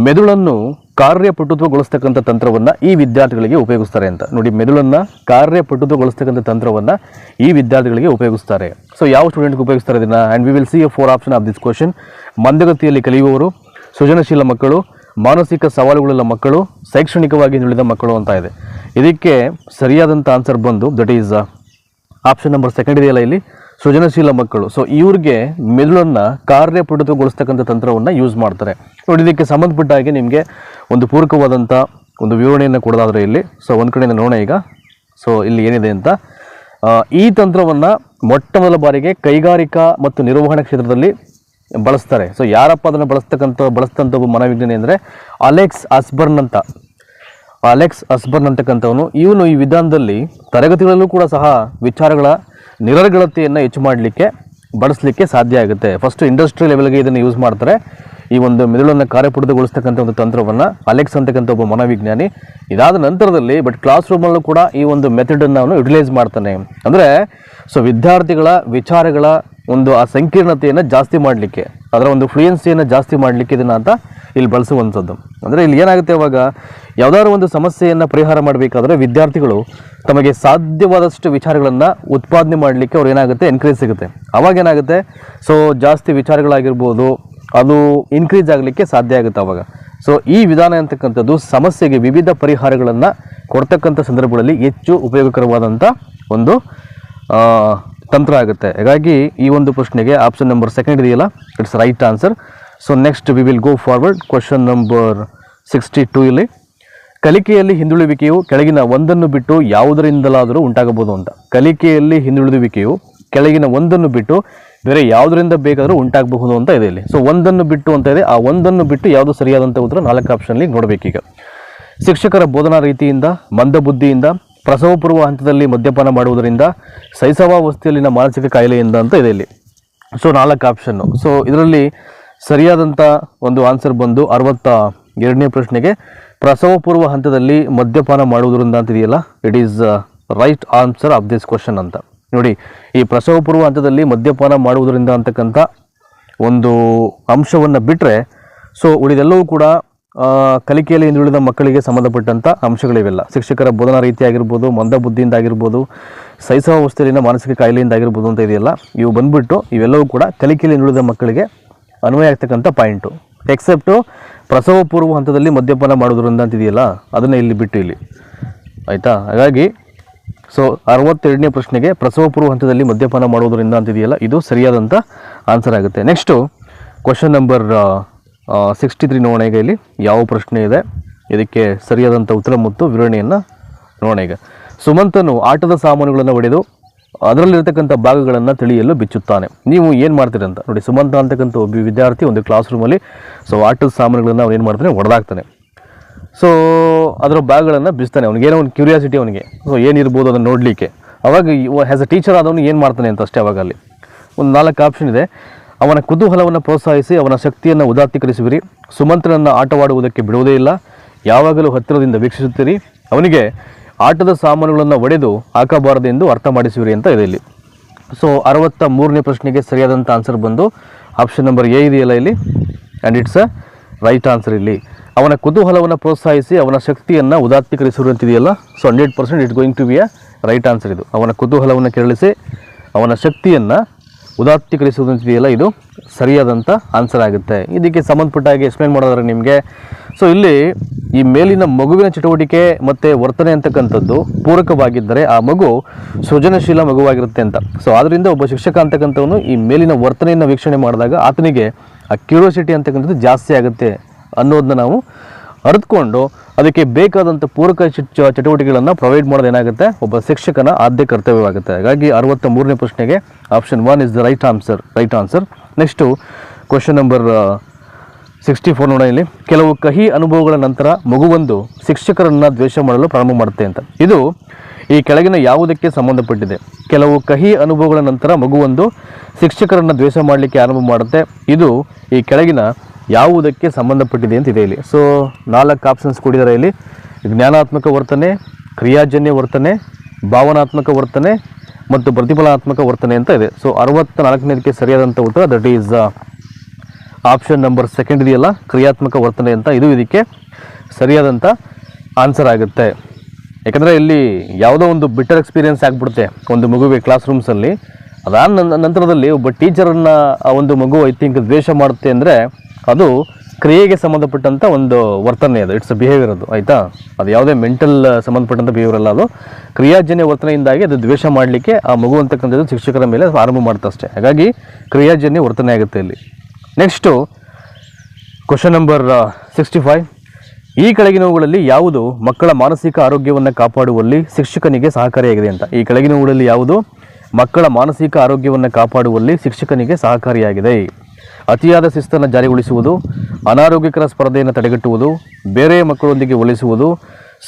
ಮೆದುಳನ್ನು ಕಾರ್ಯಪಟುತ್ವಗೊಳಿಸ್ತಕ್ಕಂಥ ತಂತ್ರವನ್ನು ಈ ವಿದ್ಯಾರ್ಥಿಗಳಿಗೆ ಉಪಯೋಗಿಸ್ತಾರೆ ಅಂತ. ನೋಡಿ, ಮೆದುಳನ್ನು ಕಾರ್ಯಪಟುತ್ವಗೊಳಿಸ್ತಕ್ಕಂಥ ತಂತ್ರವನ್ನು ಈ ವಿದ್ಯಾರ್ಥಿಗಳಿಗೆ ಉಪಯೋಗಿಸ್ತಾರೆ. ಸೊ ಯಾವ ಸ್ಟೂಡೆಂಟ್ಗೆ ಉಪಯೋಗಿಸ್ತಾರೆ ಇದನ್ನು? And we will see A 4 option of this question. ಮಂದಗತಿಯಲ್ಲಿ ಕಲಿಯುವವರು, ಸೃಜನಶೀಲ ಮಕ್ಕಳು, ಮಾನಸಿಕ ಸವಾಲುಗಳುಳ್ಳ ಮಕ್ಕಳು, ಶೈಕ್ಷಣಿಕವಾಗಿ ಹಿಂದುಳಿದ ಮಕ್ಕಳು ಅಂತ ಇದೆ. ಇದಕ್ಕೆ ಸರಿಯಾದಂಥ ಆನ್ಸರ್ ಬಂದು ದಟ್ ಈಸ್ ಆಪ್ಷನ್ ನಂಬರ್ 2 ಇದೆಯಲ್ಲ ಇಲ್ಲಿ, ಸೃಜನಶೀಲ ಮಕ್ಕಳು. ಸೊ ಇವ್ರಿಗೆ ಮೆದುಳನ್ನು ಕಾರ್ಯಪಟುತ್ವಗೊಳಿಸ್ತಕ್ಕಂಥ ತಂತ್ರವನ್ನು ಯೂಸ್ ಮಾಡ್ತಾರೆ. ನೋಡಿ, ಇದಕ್ಕೆ ಸಂಬಂಧಪಟ್ಟ ಹಾಗೆ ನಿಮಗೆ ಒಂದು ಪೂರಕವಾದಂಥ ಒಂದು ವಿವರಣೆಯನ್ನು ಕೊಡೋದಾದರೆ ಇಲ್ಲಿ, ಸೊ ಒಂದು ಕಡೆಯಿಂದ ನೋಡೋಣ ಈಗ. ಸೊ ಇಲ್ಲಿ ಏನಿದೆ ಅಂತ, ಈ ತಂತ್ರವನ್ನು ಮೊಟ್ಟ ಮೊದಲ ಬಾರಿಗೆ ಕೈಗಾರಿಕಾ ಮತ್ತು ನಿರ್ವಹಣಾ ಕ್ಷೇತ್ರದಲ್ಲಿ ಬಳಸ್ತಾರೆ. ಸೊ ಯಾರಪ್ಪ ಅದನ್ನು ಬಳಸ್ತಂಥ ಒಬ್ಬ ಮನೋವಿಜ್ಞಾನಿ ಅಂದರೆ ಅಲೆಕ್ಸ್ ಅಸ್ಬರ್ನ್ ಅಂತಕ್ಕಂಥವನು. ಇವನು ಈ ವಿಧಾನದಲ್ಲಿ ತರಗತಿಗಳಲ್ಲೂ ಕೂಡ ಸಹ ವಿಚಾರಗಳ ನಿರರ್ಗಳತೆಯನ್ನು ಹೆಚ್ಚು ಮಾಡಲಿಕ್ಕೆ ಬಳಸಲಿಕ್ಕೆ ಸಾಧ್ಯ ಆಗುತ್ತೆ. ಫಸ್ಟ್ ಇಂಡಸ್ಟ್ರಿ ಲೆವೆಲ್ಗೆ ಇದನ್ನು ಯೂಸ್ ಮಾಡ್ತಾರೆ, ಈ ಒಂದು ಮೆದುಳನ್ನು ಕಾರ್ಯಪಟುತ್ವಗೊಳಿಸ್ತಕ್ಕಂಥ ಒಂದು ತಂತ್ರವನ್ನು ಅಲೆಕ್ಸ್ ಅಂತಕ್ಕಂಥ ಒಬ್ಬ ಮನೋವಿಜ್ಞಾನಿ. ಇದಾದ ನಂತರದಲ್ಲಿ ಕ್ಲಾಸ್ ರೂಮಲ್ಲೂ ಕೂಡ ಈ ಒಂದು ಮೆಥಡನ್ನು ಅವನು ಯುಟಿಲೈಸ್ ಮಾಡ್ತಾನೆ. ಅಂದರೆ ಸೊ ವಿದ್ಯಾರ್ಥಿಗಳ ವಿಚಾರಗಳ ಒಂದು ಆ ಸಂಕೀರ್ಣತೆಯನ್ನು ಜಾಸ್ತಿ ಮಾಡಲಿಕ್ಕೆ, ಅದರ ಒಂದು ಫ್ಲೂಯೆನ್ಸಿಯನ್ನು ಜಾಸ್ತಿ ಮಾಡಲಿಕ್ಕೆ ಇದನ್ನು ಅಂತ ಇಲ್ಲಿ ಬಳಸುವಂಥದ್ದು. ಅಂದರೆ ಇಲ್ಲಿ ಏನಾಗುತ್ತೆ, ಅವಾಗ ಯಾವುದಾದ್ರು ಒಂದು ಸಮಸ್ಯೆಯನ್ನು ಪರಿಹಾರ ಮಾಡಬೇಕಾದ್ರೆ ವಿದ್ಯಾರ್ಥಿಗಳು ತಮಗೆ ಸಾಧ್ಯವಾದಷ್ಟು ವಿಚಾರಗಳನ್ನು ಉತ್ಪಾದನೆ ಮಾಡಲಿಕ್ಕೆ ಅವ್ರು ಏನಾಗುತ್ತೆ, ಎನ್ಕರೇಜ್ ಸಿಗುತ್ತೆ. ಅವಾಗ ಏನಾಗುತ್ತೆ, ಸೊ ಜಾಸ್ತಿ ವಿಚಾರಗಳಾಗಿರ್ಬೋದು ಅದು ಇನ್ಕ್ರೀಸ್ ಆಗಲಿಕ್ಕೆ ಸಾಧ್ಯ ಆಗುತ್ತೆ ಅವಾಗ. ಸೊ ಈ ವಿಧಾನ ಅಂತಕ್ಕಂಥದ್ದು ಸಮಸ್ಯೆಗೆ ವಿವಿಧ ಪರಿಹಾರಗಳನ್ನು ಕೊಡ್ತಕ್ಕಂಥ ಸಂದರ್ಭಗಳಲ್ಲಿ ಹೆಚ್ಚು ಉಪಯೋಗಕರವಾದಂಥ ಒಂದು ತಂತ್ರ ಆಗುತ್ತೆ. ಹಾಗಾಗಿ ಈ ಒಂದು ಪ್ರಶ್ನೆಗೆ ಆಪ್ಷನ್ ನಂಬರ್ 2 ಇದೆಯಲ್ಲ, it's right answer. So next we will go forward. Question number 62 ಇಲ್ಲಿ, ಕಲಿಕೆಯಲ್ಲಿ ಹಿಂದುಳುವಿಕೆಯು ಕೆಳಗಿನ ಒಂದನ್ನು ಬಿಟ್ಟು ಯಾವುದರಿಂದಲಾದರೂ ಉಂಟಾಗಬಹುದು ಅಂತ. ಕಲಿಕೆಯಲ್ಲಿ ಹಿಂದುಳಿದುವಿಕೆಯು ಕೆಳಗಿನ ಒಂದನ್ನು ಬಿಟ್ಟು ಬೇರೆ ಯಾವುದರಿಂದ ಬೇಕಾದರೂ ಉಂಟಾಗಬಹುದು ಅಂತ ಇದೆ ಇಲ್ಲಿ. ಸೊ ಒಂದನ್ನು ಬಿಟ್ಟು ಅಂತ ಇದೆ, ಆ ಒಂದನ್ನು ಬಿಟ್ಟು ಯಾವುದು ಸರಿಯಾದಂಥ ಉತ್ತರ 4 ಆಪ್ಷನ್ಲಿ ನೋಡಬೇಕೀಗ. ಶಿಕ್ಷಕರ ಬೋಧನಾ ರೀತಿಯಿಂದ, ಮಂದಬುದ್ಧಿಯಿಂದ, ಪ್ರಸವ ಪೂರ್ವ ಹಂತದಲ್ಲಿ ಮದ್ಯಪಾನ ಮಾಡುವುದರಿಂದ, ಶೈಶವಾವಸ್ಥೆಯಲ್ಲಿನ ಮಾನಸಿಕ ಕಾಯಿಲೆಯಿಂದ ಅಂತ ಇದೆ ಇಲ್ಲಿ. So 4 option. ಸೊ ಇದರಲ್ಲಿ ಸರಿಯಾದಂಥ ಒಂದು ಆನ್ಸರ್ ಬಂದು 62ನೇ ಪ್ರಶ್ನೆಗೆ ಪ್ರಸವ ಪೂರ್ವ ಹಂತದಲ್ಲಿ ಮದ್ಯಪಾನ ಮಾಡುವುದರಿಂದ ಅಂತಿದೆಯಲ್ಲ, it is right answer of this question ಅಂತ. ನೋಡಿ, ಈ ಪ್ರಸವ ಪೂರ್ವ ಹಂತದಲ್ಲಿ ಮದ್ಯಪಾನ ಮಾಡುವುದರಿಂದ ಅಂತಕ್ಕಂಥ ಒಂದು ಅಂಶವನ್ನು ಬಿಟ್ಟರೆ ಸೊ ಉಳಿದೆಲ್ಲವೂ ಕೂಡ ಕಲಿಕೆಯಲ್ಲಿ ಹಿಂದುಳಿದ ಮಕ್ಕಳಿಗೆ ಸಂಬಂಧಪಟ್ಟಂಥ ಅಂಶಗಳಿವೆಲ್ಲ. ಶಿಕ್ಷಕರ ಬೋಧನಾ ರೀತಿ ಆಗಿರ್ಬೋದು, ಮಂದಬುದ್ಧಿಯಿಂದ ಆಗಿರ್ಬೋದು, ಶೈಶವಾವಸ್ಥೆಯಲ್ಲಿನ ಮಾನಸಿಕ ಕಾಯಿಲೆಯಿಂದ ಆಗಿರ್ಬೋದು ಅಂತ ಇದೆಯಲ್ಲ, ಇವು ಬಂದುಬಿಟ್ಟು ಇವೆಲ್ಲವೂ ಕೂಡ ಕಲಿಕೆಯಲ್ಲಿ ಹಿಂದುಳಿದ ಮಕ್ಕಳಿಗೆ ಅನ್ವಯ ಆಗ್ತಕ್ಕಂಥ ಪಾಯಿಂಟು. ಎಕ್ಸೆಪ್ಟು ಪ್ರಸವ ಪೂರ್ವ ಹಂತದಲ್ಲಿ ಮದ್ಯಪಾನ ಮಾಡೋದ್ರಿಂದ ಅಂತಿದೆಯಲ್ಲ, ಅದನ್ನು ಇಲ್ಲಿ ಬಿಟ್ಟು ಇಲ್ಲಿ ಆಯಿತಾ. ಹಾಗಾಗಿ ಸೊ 62ನೇ ಪ್ರಶ್ನೆಗೆ ಪ್ರಸವ ಪೂರ್ವ ಹಂತದಲ್ಲಿ ಮದ್ಯಪಾನ ಮಾಡೋದರಿಂದ ಅಂತಿದೆಯಲ್ಲ, ಇದು ಸರಿಯಾದಂಥ ಆನ್ಸರ್ ಆಗುತ್ತೆ. ನೆಕ್ಸ್ಟು ಕ್ವಶನ್ ನಂಬರ್ 63 ನೋಡೋಣ ಈಗ. ಇಲ್ಲಿ ಯಾವ ಪ್ರಶ್ನೆ ಇದೆ, ಇದಕ್ಕೆ ಸರಿಯಾದಂಥ ಉತ್ತರ ಮತ್ತು ವಿವರಣೆಯನ್ನು ನೋಡೋಣ ಈಗ. ಸುಮಂತನು ಆಟದ ಸಾಮಾನುಗಳನ್ನು ಒಡೆದು ಅದರಲ್ಲಿರ್ತಕ್ಕಂಥ ಭಾಗಗಳನ್ನು ತಿಳಿಯಲು ಬಿಚ್ಚುತ್ತಾನೆ. ನೀವು ಏನು ಮಾಡ್ತೀರಂತ ನೋಡಿ. ಸುಮಂತ ಅಂತಕ್ಕಂಥ ಒಬ್ಬ ವಿದ್ಯಾರ್ಥಿ ಒಂದು ಕ್ಲಾಸ್ ರೂಮಲ್ಲಿ ಸೊ ಆಟದ ಸಾಮಾನುಗಳನ್ನು ಅವ್ನು ಏನು ಮಾಡ್ತಾನೆ, ಒಡೆದಾಕ್ತಾನೆ. ಸೊ ಅದರ ಭಾಗಗಳನ್ನು ಬಿಚ್ತಾನೆ. ಅವ್ನಿಗೇನೋ ಒಂದು ಕ್ಯೂರಿಯಾಸಿಟಿ ಅವನಿಗೆ, ಸೊ ಏನಿರ್ಬೋದು ಅದನ್ನು ನೋಡಲಿಕ್ಕೆ. ಅವಾಗ ಆ್ಯಸ್ ಅ ಟೀಚರ್ ಆದವನು ಏನು ಮಾಡ್ತಾನೆ ಅಂತ ಅಷ್ಟೇ. ಅವಾಗ ಅಲ್ಲಿ ಒಂದು 4 ಆಪ್ಷನ್ ಇದೆ. ಅವನ ಕುತೂಹಲವನ್ನು ಪ್ರೋತ್ಸಾಹಿಸಿ ಅವನ ಶಕ್ತಿಯನ್ನು ಉದಾತ್ತೀಕರಿಸುವಿರಿ. ಸುಮಂತ್ರನನ್ನು ಆಟವಾಡುವುದಕ್ಕೆ ಬಿಡುವುದೇ ಇಲ್ಲ. ಯಾವಾಗಲೂ ಹತ್ತಿರದಿಂದ ವೀಕ್ಷಿಸುತ್ತೀರಿ. ಅವನಿಗೆ ಆಟದ ಸಾಮಾನುಗಳನ್ನು ಒಡೆದು ಹಾಕಬಾರದೆಂದು ಅರ್ಥ ಮಾಡಿಸುವಿರಿ ಅಂತ ಇದೆ ಇಲ್ಲಿ. ಸೊ 63ನೇ ಪ್ರಶ್ನೆಗೆ ಸರಿಯಾದಂಥ ಆನ್ಸರ್ ಬಂದು ಆಪ್ಷನ್ ನಂಬರ್ ಎ ಇದೆಯಲ್ಲ ಇಲ್ಲಿ, and it's a right answer ಇಲ್ಲಿ. ಅವನ ಕುತೂಹಲವನ್ನು ಪ್ರೋತ್ಸಾಹಿಸಿ ಅವನ ಶಕ್ತಿಯನ್ನು ಉದಾತ್ತೀಕರಿಸುವಂತಿದೆಯಲ್ಲ, so 100% it going to be a right answer ಇದು. ಅವನ ಕುತೂಹಲವನ್ನು ಕೆರಳಿಸಿ ಅವನ ಶಕ್ತಿಯನ್ನು ಉದಾತ್ತೀಕರಿಸುವುದಂತಿದೆಯಲ್ಲ, ಇದು ಸರಿಯಾದಂಥ ಆನ್ಸರ್ ಆಗುತ್ತೆ. ಇದಕ್ಕೆ ಸಂಬಂಧಪಟ್ಟ ಹಾಗೆ ಎಕ್ಸ್ಪ್ಲೇನ್ ಮಾಡೋದಾದ್ರೆ ನಿಮಗೆ, ಸೊ ಇಲ್ಲಿ ಈ ಮೇಲಿನ ಮಗುವಿನ ಚಟುವಟಿಕೆ ಮತ್ತು ವರ್ತನೆ ಅಂತಕ್ಕಂಥದ್ದು ಪೂರಕವಾಗಿದ್ದರೆ ಆ ಮಗು ಸೃಜನಶೀಲ ಮಗುವಾಗಿರುತ್ತೆ ಅಂತ. ಸೊ ಆದ್ದರಿಂದ ಒಬ್ಬ ಶಿಕ್ಷಕ ಅಂತಕ್ಕಂಥವನು ಈ ಮೇಲಿನ ವರ್ತನೆಯನ್ನು ವೀಕ್ಷಣೆ ಮಾಡಿದಾಗ ಆತನಿಗೆ ಆ ಕ್ಯೂರಿಯಾಸಿಟಿ ಅಂತಕ್ಕಂಥದ್ದು ಜಾಸ್ತಿ ಆಗುತ್ತೆ ಅನ್ನೋದನ್ನ ನಾವು ಅರಿತುಕೊಂಡು ಅದಕ್ಕೆ ಬೇಕಾದಂಥ ಪೂರಕ ಚಟುವಟಿಕೆಗಳನ್ನು ಪ್ರೊವೈಡ್ ಮಾಡೋದೇನಾಗುತ್ತೆ, ಒಬ್ಬ ಶಿಕ್ಷಕನ ಆದ್ಯ ಕರ್ತವ್ಯವಾಗುತ್ತೆ. ಹಾಗಾಗಿ 63ನೇ ಪ್ರಶ್ನೆಗೆ option 1 is the right answer. Next question number 64 ನೋಡೋಣ ಇಲ್ಲಿ. ಕೆಲವು ಕಹಿ ಅನುಭವಗಳ ನಂತರ ಮಗುವೊಂದು ಶಿಕ್ಷಕರನ್ನು ದ್ವೇಷ ಮಾಡಲು ಪ್ರಾರಂಭ ಮಾಡುತ್ತೆ ಅಂತ. ಇದು ಈ ಕೆಳಗಿನ ಯಾವುದಕ್ಕೆ ಸಂಬಂಧಪಟ್ಟಿದೆ? ಕೆಲವು ಕಹಿ ಅನುಭವಗಳ ನಂತರ ಮಗುವೊಂದು ಶಿಕ್ಷಕರನ್ನು ದ್ವೇಷ ಮಾಡಲಿಕ್ಕೆ ಆರಂಭ ಮಾಡುತ್ತೆ. ಇದು ಈ ಕೆಳಗಿನ ಯಾವುದಕ್ಕೆ ಸಂಬಂಧಪಟ್ಟಿದೆ ಅಂತಿದೆ ಇಲ್ಲಿ. ಸೊ 4 ಆಪ್ಷನ್ಸ್ ಕೊಟ್ಟಿದ್ದಾರೆ ಇಲ್ಲಿ. ಜ್ಞಾನಾತ್ಮಕ ವರ್ತನೆ, ಕ್ರಿಯಾಜನ್ಯ ವರ್ತನೆ, ಭಾವನಾತ್ಮಕ ವರ್ತನೆ ಮತ್ತು ಪ್ರತಿಫಲಾತ್ಮಕ ವರ್ತನೆ ಅಂತ ಇದೆ. ಸೊ 64ನೇದಕ್ಕೆ ಸರಿಯಾದಂಥ ಉತ್ತರ that is option number second ಇದೆಯಲ್ಲ, ಕ್ರಿಯಾತ್ಮಕ ವರ್ತನೆ ಅಂತ, ಇದು ಇದಕ್ಕೆ ಸರಿಯಾದಂಥ ಆನ್ಸರ್ ಆಗುತ್ತೆ. ಯಾಕಂದರೆ ಇಲ್ಲಿ ಯಾವುದೋ ಒಂದು ಬಿಟ್ಟರ್ ಎಕ್ಸ್ಪೀರಿಯೆನ್ಸ್ ಆಗಿಬಿಡುತ್ತೆ ಒಂದು ಮಗುವಿಗೆ ಕ್ಲಾಸ್ ರೂಮ್ಸಲ್ಲಿ. ಅದಾದ ನಂತರದಲ್ಲಿ ಒಬ್ಬ ಟೀಚರನ್ನು ಆ ಒಂದು ಮಗು ಐ ಥಿಂಕ್ ದ್ವೇಷ ಮಾಡುತ್ತೆ ಅಂದರೆ ಅದು ಕ್ರಿಯೆಗೆ ಸಂಬಂಧಪಟ್ಟಂಥ ಒಂದು ವರ್ತನೆ, ಅದು ಇಟ್ಸ್ ಅ ಬಿಹೇವಿಯರ್, ಅದು ಆಯಿತಾ. ಅದು ಯಾವುದೇ ಮೆಂಟಲ್ ಸಂಬಂಧಪಟ್ಟಂಥ ಬಿಹೇವಿಯರ್ ಅಲ್ಲ, ಅದು ಕ್ರಿಯಾಜನ್ಯ ವರ್ತನೆಯಿಂದಾಗಿ ಅದು ದ್ವೇಷ ಮಾಡಲಿಕ್ಕೆ ಆ ಮಗು ಅಂತಕ್ಕಂಥದ್ದು ಶಿಕ್ಷಕರ ಮೇಲೆ ಆರಂಭ ಮಾಡುತ್ತೆ ಅಷ್ಟೇ. ಹಾಗಾಗಿ ಕ್ರಿಯಾಜನ್ಯ ವರ್ತನೆ ಆಗುತ್ತೆ ಇಲ್ಲಿ. Next question number 65. ಈ ಕೆಳಗಿನವುಗಳಲ್ಲಿ ಯಾವುದು ಮಕ್ಕಳ ಮಾನಸಿಕ ಆರೋಗ್ಯವನ್ನು ಕಾಪಾಡುವಲ್ಲಿ ಶಿಕ್ಷಕನಿಗೆ ಸಹಕಾರಿಯಾಗಿದೆ ಅಂತ. ಈ ಕೆಳಗಿನವುಗಳಲ್ಲಿ ಯಾವುದು ಮಕ್ಕಳ ಮಾನಸಿಕ ಆರೋಗ್ಯವನ್ನು ಕಾಪಾಡುವಲ್ಲಿ ಶಿಕ್ಷಕನಿಗೆ ಸಹಕಾರಿಯಾಗಿದೆ? ಅತಿಯಾದ ಶಿಸ್ತನ್ನು ಜಾರಿಗೊಳಿಸುವುದು, ಅನಾರೋಗ್ಯಕರ ಸ್ಪರ್ಧೆಯನ್ನು ತಡೆಗಟ್ಟುವುದು, ಬೇರೆ ಮಕ್ಕಳೊಂದಿಗೆ ಹೋಲಿಸುವುದು,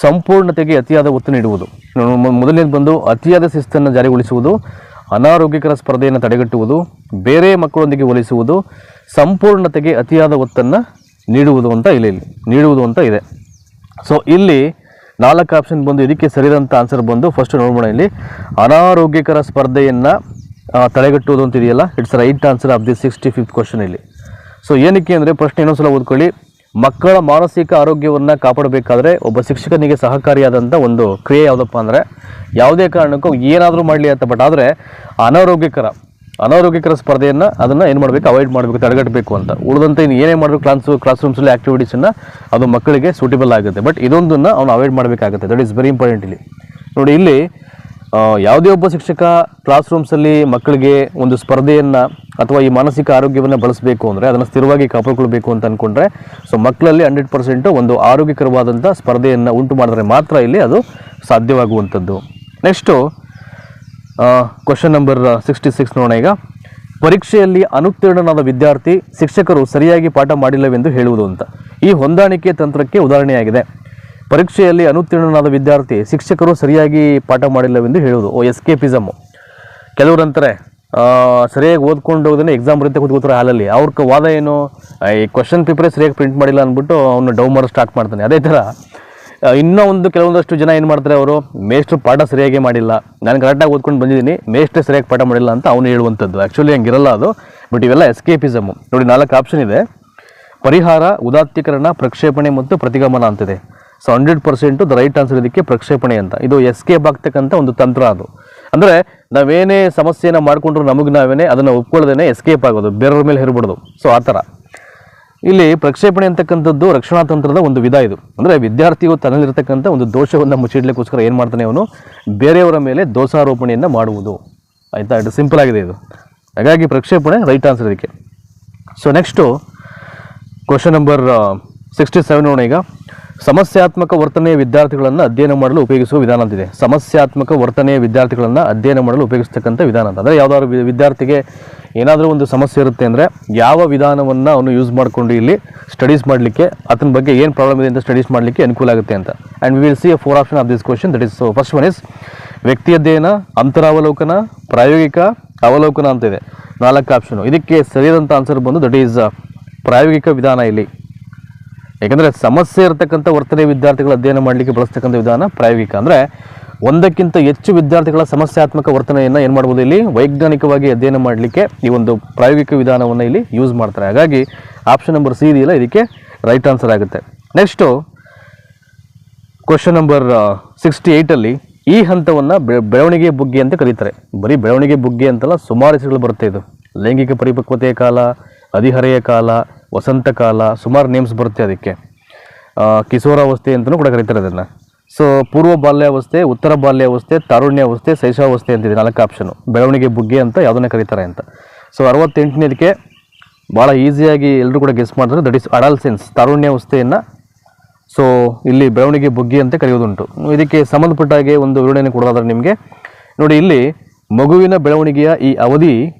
ಸಂಪೂರ್ಣತೆಗೆ ಅತಿಯಾದ ಒತ್ತು ನೀಡುವುದು. ಮೊದಲನೇದು ಬಂದು ಅತಿಯಾದ ಶಿಸ್ತನ್ನು ಜಾರಿಗೊಳಿಸುವುದು, ಅನಾರೋಗ್ಯಕರ ಸ್ಪರ್ಧೆಯನ್ನು ತಡೆಗಟ್ಟುವುದು, ಬೇರೆ ಮಕ್ಕಳೊಂದಿಗೆ ಹೋಲಿಸುವುದು, ಸಂಪೂರ್ಣತೆಗೆ ಅತಿಯಾದ ಒತ್ತನ್ನು ನೀಡುವುದು ಅಂತ ನೀಡುವುದು ಅಂತ ಇದೆ. ಸೊ ಇಲ್ಲಿ 4 ಆಪ್ಷನ್ ಬಂದು ಇದಕ್ಕೆ ಸರಿಯಾದಂಥ ಆನ್ಸರ್ ಬಂದು ಫಸ್ಟ್ ನೋಡೋಣ. ಇಲ್ಲಿ ಅನಾರೋಗ್ಯಕರ ಸ್ಪರ್ಧೆಯನ್ನು ತಡೆಗಟ್ಟುವುದು ಅಂತ ಇದೆಯಲ್ಲ, it's right answer of the 65th question ಇಲ್ಲಿ. ಸೊ ಏನಕ್ಕೆ ಅಂದರೆ ಪ್ರಶ್ನೆ ಇನ್ನೊಂದ್ಸಲ ಓದ್ಕೊಳ್ಳಿ. ಮಕ್ಕಳ ಮಾನಸಿಕ ಆರೋಗ್ಯವನ್ನು ಕಾಪಾಡಬೇಕಾದ್ರೆ ಒಬ್ಬ ಶಿಕ್ಷಕನಿಗೆ ಸಹಕಾರಿಯಾದಂಥ ಒಂದು ಕ್ರಿಯೆ ಯಾವುದಪ್ಪ ಅಂದರೆ, ಯಾವುದೇ ಕಾರಣಕ್ಕೂ ಏನಾದರೂ ಮಾಡಲಿ ಅಂತ, ಬಟ್ ಆದರೆ ಅನಾರೋಗ್ಯಕರ ಸ್ಪರ್ಧೆಯನ್ನು ಅದನ್ನು ಏನು ಮಾಡಬೇಕು, ಅವಾಯ್ಡ್ ಮಾಡಬೇಕು, ತಡೆಗಟ್ಟಬೇಕು ಅಂತ. ಉಳಿದಂತೆ ಇನ್ನು ಏನೇ ಮಾಡಬೇಕು ಕ್ಲಾಸ್ ರೂಮ್ಸಲ್ಲಿ ಆ್ಯಕ್ಟಿವಿಟೀಸನ್ನು ಅದು ಮಕ್ಕಳಿಗೆ ಸೂಟೇಬಲ್ ಆಗುತ್ತೆ, ಬಟ್ ಇದೊಂದನ್ನು ಅವನು ಅವಾಯ್ಡ್ ಮಾಡಬೇಕಾಗುತ್ತೆ. ದಟ್ ಈಸ್ ವೆರಿ ಇಂಪಾರ್ಟೆಂಟ್ ಇಲ್ಲಿ. ನೋಡಿ, ಇಲ್ಲಿ ಯಾವುದೇ ಒಬ್ಬ ಶಿಕ್ಷಕ ಕ್ಲಾಸ್ ರೂಮ್ಸಲ್ಲಿ ಮಕ್ಕಳಿಗೆ ಒಂದು ಸ್ಪರ್ಧೆಯನ್ನು ಅಥವಾ ಈ ಮಾನಸಿಕ ಆರೋಗ್ಯವನ್ನು ಬಳಸಬೇಕು ಅಂದರೆ ಅದನ್ನು ಸ್ಥಿರವಾಗಿ ಕಾಪಾಡಿಕೊಳ್ಬೇಕು ಅಂತ ಅಂದ್ಕೊಂಡ್ರೆ, ಸೊ ಮಕ್ಕಳಲ್ಲಿ 100% ಒಂದು ಆರೋಗ್ಯಕರವಾದಂಥ ಸ್ಪರ್ಧೆಯನ್ನು ಉಂಟು ಮಾಡಿದ್ರೆ ಮಾತ್ರ ಇಲ್ಲಿ ಅದು ಸಾಧ್ಯವಾಗುವಂಥದ್ದು. ನೆಕ್ಸ್ಟು ಕ್ವಶನ್ ನಂಬರ್ 66 ನೋಡೋಣ. ಈಗ ಪರೀಕ್ಷೆಯಲ್ಲಿ ಅನುತ್ತೀರ್ಣನಾದ ವಿದ್ಯಾರ್ಥಿ ಶಿಕ್ಷಕರು ಸರಿಯಾಗಿ ಪಾಠ ಮಾಡಿಲ್ಲವೆಂದು ಹೇಳುವುದು ಅಂತ. ಈ ಹೊಂದಾಣಿಕೆ ತಂತ್ರಕ್ಕೆ ಉದಾಹರಣೆಯಾಗಿದೆ. ಪರೀಕ್ಷೆಯಲ್ಲಿ ಅನುತ್ತೀರ್ಣನಾದ ವಿದ್ಯಾರ್ಥಿ ಶಿಕ್ಷಕರು ಸರಿಯಾಗಿ ಪಾಠ ಮಾಡಿಲ್ಲವೆಂದು ಹೇಳುವುದು. ಎಸ್ಕೇಪಿಸಮು. ಕೆಲವರು ಅಂತಾರೆ ಸರಿಯಾಗಿ ಓದ್ಕೊಂಡು ಹೋಗೋದನ್ನೇ ಎಕ್ಸಾಮ್ ಬರುತ್ತೆ ಕೂತ್ಕೋತಾರೆ ಹಾಲಲ್ಲಿ. ಅವ್ರ ವಾದ ಏನು, ಈ ಕ್ವಶನ್ ಪೇಪರೇ ಸರಿಯಾಗಿ ಪ್ರಿಂಟ್ ಮಾಡಿಲ್ಲ ಅಂದ್ಬಿಟ್ಟು ಅವನು ಡೌ ಮಾಡೋದು ಸ್ಟಾರ್ಟ್ ಮಾಡ್ತಾನೆ. ಅದೇ ಥರ ಇನ್ನೂ ಕೆಲವೊಂದಷ್ಟು ಜನ ಏನು ಮಾಡ್ತಾರೆ, ಅವರು ಮೇಷ್ಟ್ರು ಪಾಠ ಸರಿಯಾಗಿ ಮಾಡಿಲ್ಲ, ನಾನು ಕರೆಕ್ಟಾಗಿ ಓದ್ಕೊಂಡು ಬಂದಿದ್ದೀನಿ, ಮೇಷ್ಟ್ರೇ ಸರಿಯಾಗಿ ಪಾಠ ಮಾಡಿಲ್ಲ ಅಂತ ಅವನು ಹೇಳುವಂಥದ್ದು. ಆ್ಯಕ್ಚುಲಿ ಹಂಗಿರಲ್ಲ ಅದು, ಬಟ್ ಇವೆಲ್ಲ ಎಸ್ಕೇಪಿಸಮು. ನೋಡಿ, 4 ಆಪ್ಷನ್ ಇದೆ. ಪರಿಹಾರ, ಉದಾತ್ತೀಕರಣ, ಪ್ರಕ್ಷೇಪಣೆ ಮತ್ತು ಪ್ರತಿಗಮನ ಅಂತಿದೆ. ಸೊ 100% ದ ರೈಟ್ ಆನ್ಸರ್ ಇದಕ್ಕೆ ಪ್ರಕ್ಷೇಪಣೆ ಅಂತ. ಇದು ಎಸ್ಕೇಪ್ ಆಗ್ತಕ್ಕಂಥ ಒಂದು ತಂತ್ರ. ಅದು ಅಂದರೆ ನಾವೇನೇ ಸಮಸ್ಯೆನ ಮಾಡಿಕೊಂಡ್ರು ನಮಗೆ ನಾವೇನೇ ಅದನ್ನು ಒಪ್ಕೊಳ್ಳೋದೇ ಎಸ್ಕೇಪ್ ಆಗೋದು, ಬೇರೆಯವ್ರ ಮೇಲೆ ಹೇರ್ಬಿಡೋದು. ಸೊ ಆ ಥರ ಇಲ್ಲಿ ಪ್ರಕ್ಷೇಪಣೆ ಅಂತಕ್ಕಂಥದ್ದು ರಕ್ಷಣಾ ತಂತ್ರದ ಒಂದು ವಿಧ. ಇದು ಅಂದರೆ ವಿದ್ಯಾರ್ಥಿಯು ತನ್ನಲ್ಲಿರ್ತಕ್ಕಂಥ ಒಂದು ದೋಷವನ್ನು ಮುಚ್ಚಿಡ್ಲಿಕ್ಕೋಸ್ಕರ ಏನು ಮಾಡ್ತಾನೆ, ಅವನು ಬೇರೆಯವರ ಮೇಲೆ ದೋಷಾರೋಪಣೆಯನ್ನು ಮಾಡುವುದು. ಆಯಿತಾ, ಇದು ಸಿಂಪಲ್ ಆಗಿದೆ ಇದು. ಹಾಗಾಗಿ ಪ್ರಕ್ಷೇಪಣೆ ರೈಟ್ ಆನ್ಸರ್ ಇದಕ್ಕೆ. ಸೊ ನೆಕ್ಸ್ಟು ಕ್ವಶನ್ ನಂಬರ್ 67 ನೋಡೋಣ. ಈಗ ಸಮಸ್ಯಾತ್ಮಕ ವರ್ತನೆಯ ವಿದ್ಯಾರ್ಥಿಗಳನ್ನು ಅಧ್ಯಯನ ಮಾಡಲು ಉಪಯೋಗಿಸುವ ವಿಧಾನ ಅಂತಿದೆ. ಸಮಸ್ಯಾತ್ಮಕ ವರ್ತನೆಯ ವಿದ್ಯಾರ್ಥಿಗಳನ್ನು ಅಧ್ಯಯನ ಮಾಡಲು ಉಪಯೋಗಿಸ್ತಕ್ಕಂಥ ವಿಧಾನ ಅಂತ. ಅಂದರೆ ಯಾವುದಾದ್ರು ವಿದ್ಯಾರ್ಥಿಗೆ ಏನಾದರೂ ಒಂದು ಸಮಸ್ಯೆ ಇರುತ್ತೆ ಅಂದರೆ ಯಾವ ವಿಧಾನವನ್ನು ಅವನು ಯೂಸ್ ಮಾಡಿಕೊಂಡು ಇಲ್ಲಿ ಸ್ಟಡೀಸ್ ಮಾಡಲಿಕ್ಕೆ, ಅದರ ಬಗ್ಗೆ ಏನು ಪ್ರಾಬ್ಲಮ್ ಇದೆ ಅಂತ ಸ್ಟಡೀಸ್ ಮಾಡಲಿಕ್ಕೆ ಅನುಕೂಲ ಆಗುತ್ತೆ ಅಂತ. And we will see A 4 option of this question. That is first one is ವ್ಯಕ್ತಿ ಅಧ್ಯಯನ, ಅಂತರಾವಲೋಕನ, ಪ್ರಾಯೋಗಿಕ ಅವಲೋಕನ ಅಂತಿದೆ. 4 ಆಪ್ಷನು. ಇದಕ್ಕೆ ಸರಿಯಾದಂಥ ಆನ್ಸರ್ ಬಂದು ದಟ್ ಈಸ್ ಪ್ರಾಯೋಗಿಕ ವಿಧಾನ ಇಲ್ಲಿ. ಯಾಕಂದರೆ ಸಮಸ್ಯೆ ಇರತಕ್ಕಂಥ ವರ್ತನೆ ವಿದ್ಯಾರ್ಥಿಗಳ ಅಧ್ಯಯನ ಮಾಡಲಿಕ್ಕೆ ಬಳಸ್ತಕ್ಕಂಥ ವಿಧಾನ ಪ್ರಾಯೋಗಿಕ. ಅಂದರೆ ಒಂದಕ್ಕಿಂತ ಹೆಚ್ಚು ವಿದ್ಯಾರ್ಥಿಗಳ ಸಮಸ್ಯಾತ್ಮಕ ವರ್ತನೆಯನ್ನು ಏನು ಮಾಡ್ಬೋದು, ಇಲ್ಲಿ ವೈಜ್ಞಾನಿಕವಾಗಿ ಅಧ್ಯಯನ ಮಾಡಲಿಕ್ಕೆ ಈ ಒಂದು ಪ್ರಾಯೋಗಿಕ ವಿಧಾನವನ್ನು ಇಲ್ಲಿ ಯೂಸ್ ಮಾಡ್ತಾರೆ. ಹಾಗಾಗಿ ಆಪ್ಷನ್ ನಂಬರ್ ಸಿ ಇದೆಯಲ್ಲ, ಇದಕ್ಕೆ ರೈಟ್ ಆನ್ಸರ್ ಆಗುತ್ತೆ. ನೆಕ್ಸ್ಟು ಕ್ವಶನ್ ನಂಬರ್ 68ಅಲ್ಲಿ ಈ ಹಂತವನ್ನು ಬೆಳವಣಿಗೆ ಬುಗ್ಗೆ ಅಂತ ಕರೀತಾರೆ. ಬರೀ ಬೆಳವಣಿಗೆ ಬುಗ್ಗೆ ಅಂತಲ್ಲ, ಸುಮಾರು ಹೆಸರುಗಳು ಬರುತ್ತೆ. ಇದು ಲೈಂಗಿಕ ಪರಿಪಕ್ವತೆಯ ಕಾಲ, ಹದಿಹರೆಯ ಕಾಲ, ವಸಂತ ಕಾಲ, ಸುಮಾರು ನೇಮ್ಸ್ ಬರುತ್ತೆ ಅದಕ್ಕೆ. ಕಿಶೋರಾವಸ್ಥೆ ಅಂತಲೂ ಕೂಡ ಕರೀತಾರೆ ಅದನ್ನು. ಸೊ ಪೂರ್ವ ಬಾಲ್ಯಾವಸ್ಥೆ, ಉತ್ತರ ಬಾಲ್ಯಾವಸ್ಥೆ, ತಾರುಣ್ಯಾವಸ್ಥೆ, ಶೈಶವಾವಸ್ಥೆ ಅಂತಿದೆ. 4 ಆಪ್ಷನು. ಬೆಳವಣಿಗೆ ಬುಗ್ಗೆ ಅಂತ ಯಾವುದನ್ನ ಕರೀತಾರೆ ಅಂತ. ಸೊ 68ನೇದಕ್ಕೆ ಭಾಳ ಈಸಿಯಾಗಿ ಎಲ್ಲರೂ ಕೂಡ ಗೆಸ್ ಮಾಡ್ತಾರೆ. ದಟ್ ಈಸ್ ಅಡಲ್ಸೆನ್ಸ್, ತಾರುಣ್ಯಾವಸ್ಥೆಯನ್ನು ಸೊ ಇಲ್ಲಿ ಬೆಳವಣಿಗೆ ಬುಗ್ಗೆ ಅಂತ ಕರೆಯೋದುಂಟು. ಇದಕ್ಕೆ ಸಂಬಂಧಪಟ್ಟ ಹಾಗೆ ಒಂದು ವಿವರಣೆ ಕೊಡೋದಾದ್ರೆ ನಿಮಗೆ ನೋಡಿ, ಇಲ್ಲಿ ಮಗುವಿನ ಬೆಳವಣಿಗೆಯ ಈ ಅವಧಿ